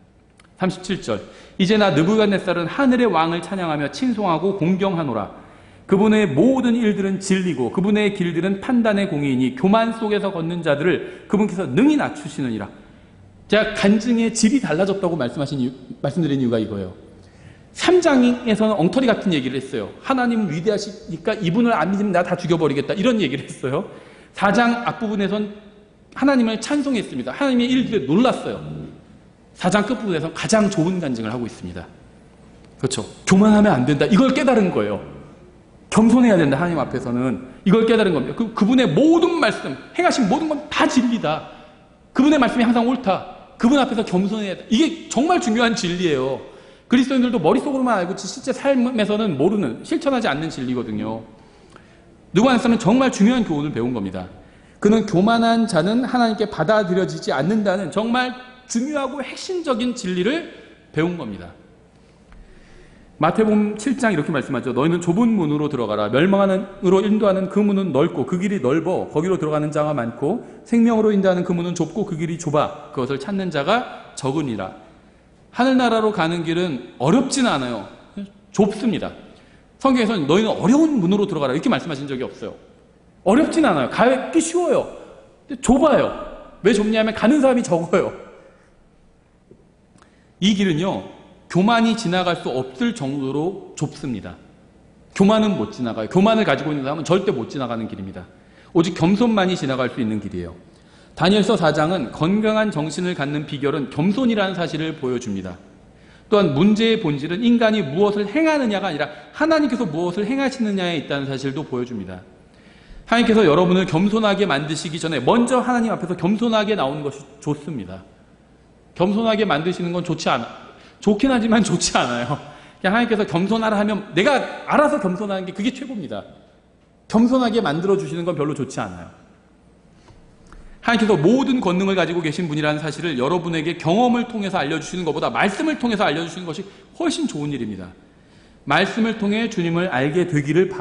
37절. 이제 나 느부갓네살은 하늘의 왕을 찬양하며 칭송하고 공경하노라. 그분의 모든 일들은 진리고 그분의 길들은 판단의 공의이니 교만 속에서 걷는 자들을 그분께서 능히 낮추시느니라. 제가 간증의 질이 달라졌다고 말씀드린 이유가 이거예요. 3장에서는 엉터리 같은 얘기를 했어요. 하나님은 위대하시니까 이분을 안 믿으면 나 다 죽여버리겠다, 이런 얘기를 했어요. 4장 앞부분에선 하나님을 찬송했습니다. 하나님의 일들에 놀랐어요. 4장 끝부분에서 가장 좋은 간증을 하고 있습니다. 그렇죠. 교만하면 안 된다, 이걸 깨달은 거예요. 겸손해야 된다, 하나님 앞에서는. 이걸 깨달은 겁니다. 그분의 모든 말씀, 행하신 모든 건 다 진리다. 그분의 말씀이 항상 옳다. 그분 앞에서 겸손해야 된다. 이게 정말 중요한 진리예요. 그리스도인들도 머릿속으로만 알고 실제 삶에서는 모르는, 실천하지 않는 진리거든요. 느부갓네살은 정말 중요한 교훈을 배운 겁니다. 그는 교만한 자는 하나님께 받아들여지지 않는다는 정말 중요하고 핵심적인 진리를 배운 겁니다. 마태복음 7장 이렇게 말씀하죠. 너희는 좁은 문으로 들어가라. 멸망으로 인도하는 그 문은 넓고 그 길이 넓어 거기로 들어가는 자가 많고 생명으로 인도하는 그 문은 좁고 그 길이 좁아 그것을 찾는 자가 적으니라. 하늘나라로 가는 길은 어렵진 않아요. 좁습니다. 성경에서는 너희는 어려운 문으로 들어가라 이렇게 말씀하신 적이 없어요. 어렵진 않아요. 가기 쉬워요. 근데 좁아요. 왜 좁냐면 가는 사람이 적어요. 이 길은요, 교만이 지나갈 수 없을 정도로 좁습니다. 교만은 못 지나가요. 교만을 가지고 있는 사람은 절대 못 지나가는 길입니다. 오직 겸손만이 지나갈 수 있는 길이에요. 다니엘서 4장은 건강한 정신을 갖는 비결은 겸손이라는 사실을 보여줍니다. 또한 문제의 본질은 인간이 무엇을 행하느냐가 아니라 하나님께서 무엇을 행하시느냐에 있다는 사실도 보여줍니다. 하나님께서 여러분을 겸손하게 만드시기 전에 먼저 하나님 앞에서 겸손하게 나오는 것이 좋습니다. 겸손하게 만드시는 건 좋긴 하지만 좋지 않아요. 그냥 하나님께서 겸손하라 하면 내가 알아서 겸손하는 게 그게 최고입니다. 겸손하게 만들어주시는 건 별로 좋지 않아요. 하나님께서 모든 권능을 가지고 계신 분이라는 사실을 여러분에게 경험을 통해서 알려주시는 것보다 말씀을 통해서 알려주시는 것이 훨씬 좋은 일입니다. 말씀을 통해 주님을 알게 되기를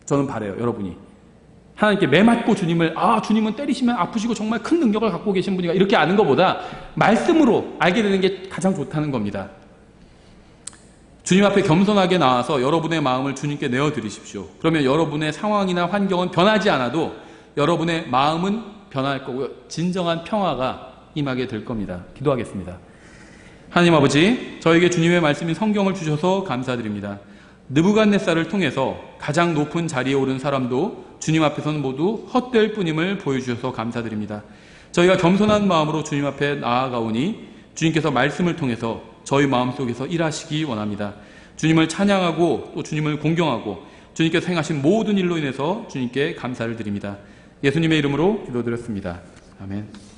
저는 바라요. 여러분이 하나님께 매맞고 주님은 때리시면 아프시고 정말 큰 능력을 갖고 계신 분이가 이렇게 아는 것보다 말씀으로 알게 되는 게 가장 좋다는 겁니다. 주님 앞에 겸손하게 나와서 여러분의 마음을 주님께 내어드리십시오. 그러면 여러분의 상황이나 환경은 변하지 않아도 여러분의 마음은 변할 거고요. 진정한 평화가 임하게 될 겁니다. 기도하겠습니다. 하나님 아버지, 저에게 주님의 말씀인 성경을 주셔서 감사드립니다. 느부갓네살을 통해서 가장 높은 자리에 오른 사람도 주님 앞에서는 모두 헛될 뿐임을 보여주셔서 감사드립니다. 저희가 겸손한 마음으로 주님 앞에 나아가오니 주님께서 말씀을 통해서 저희 마음속에서 일하시기 원합니다. 주님을 찬양하고 또 주님을 공경하고 주님께서 행하신 모든 일로 인해서 주님께 감사를 드립니다. 예수님의 이름으로 기도드렸습니다. 아멘.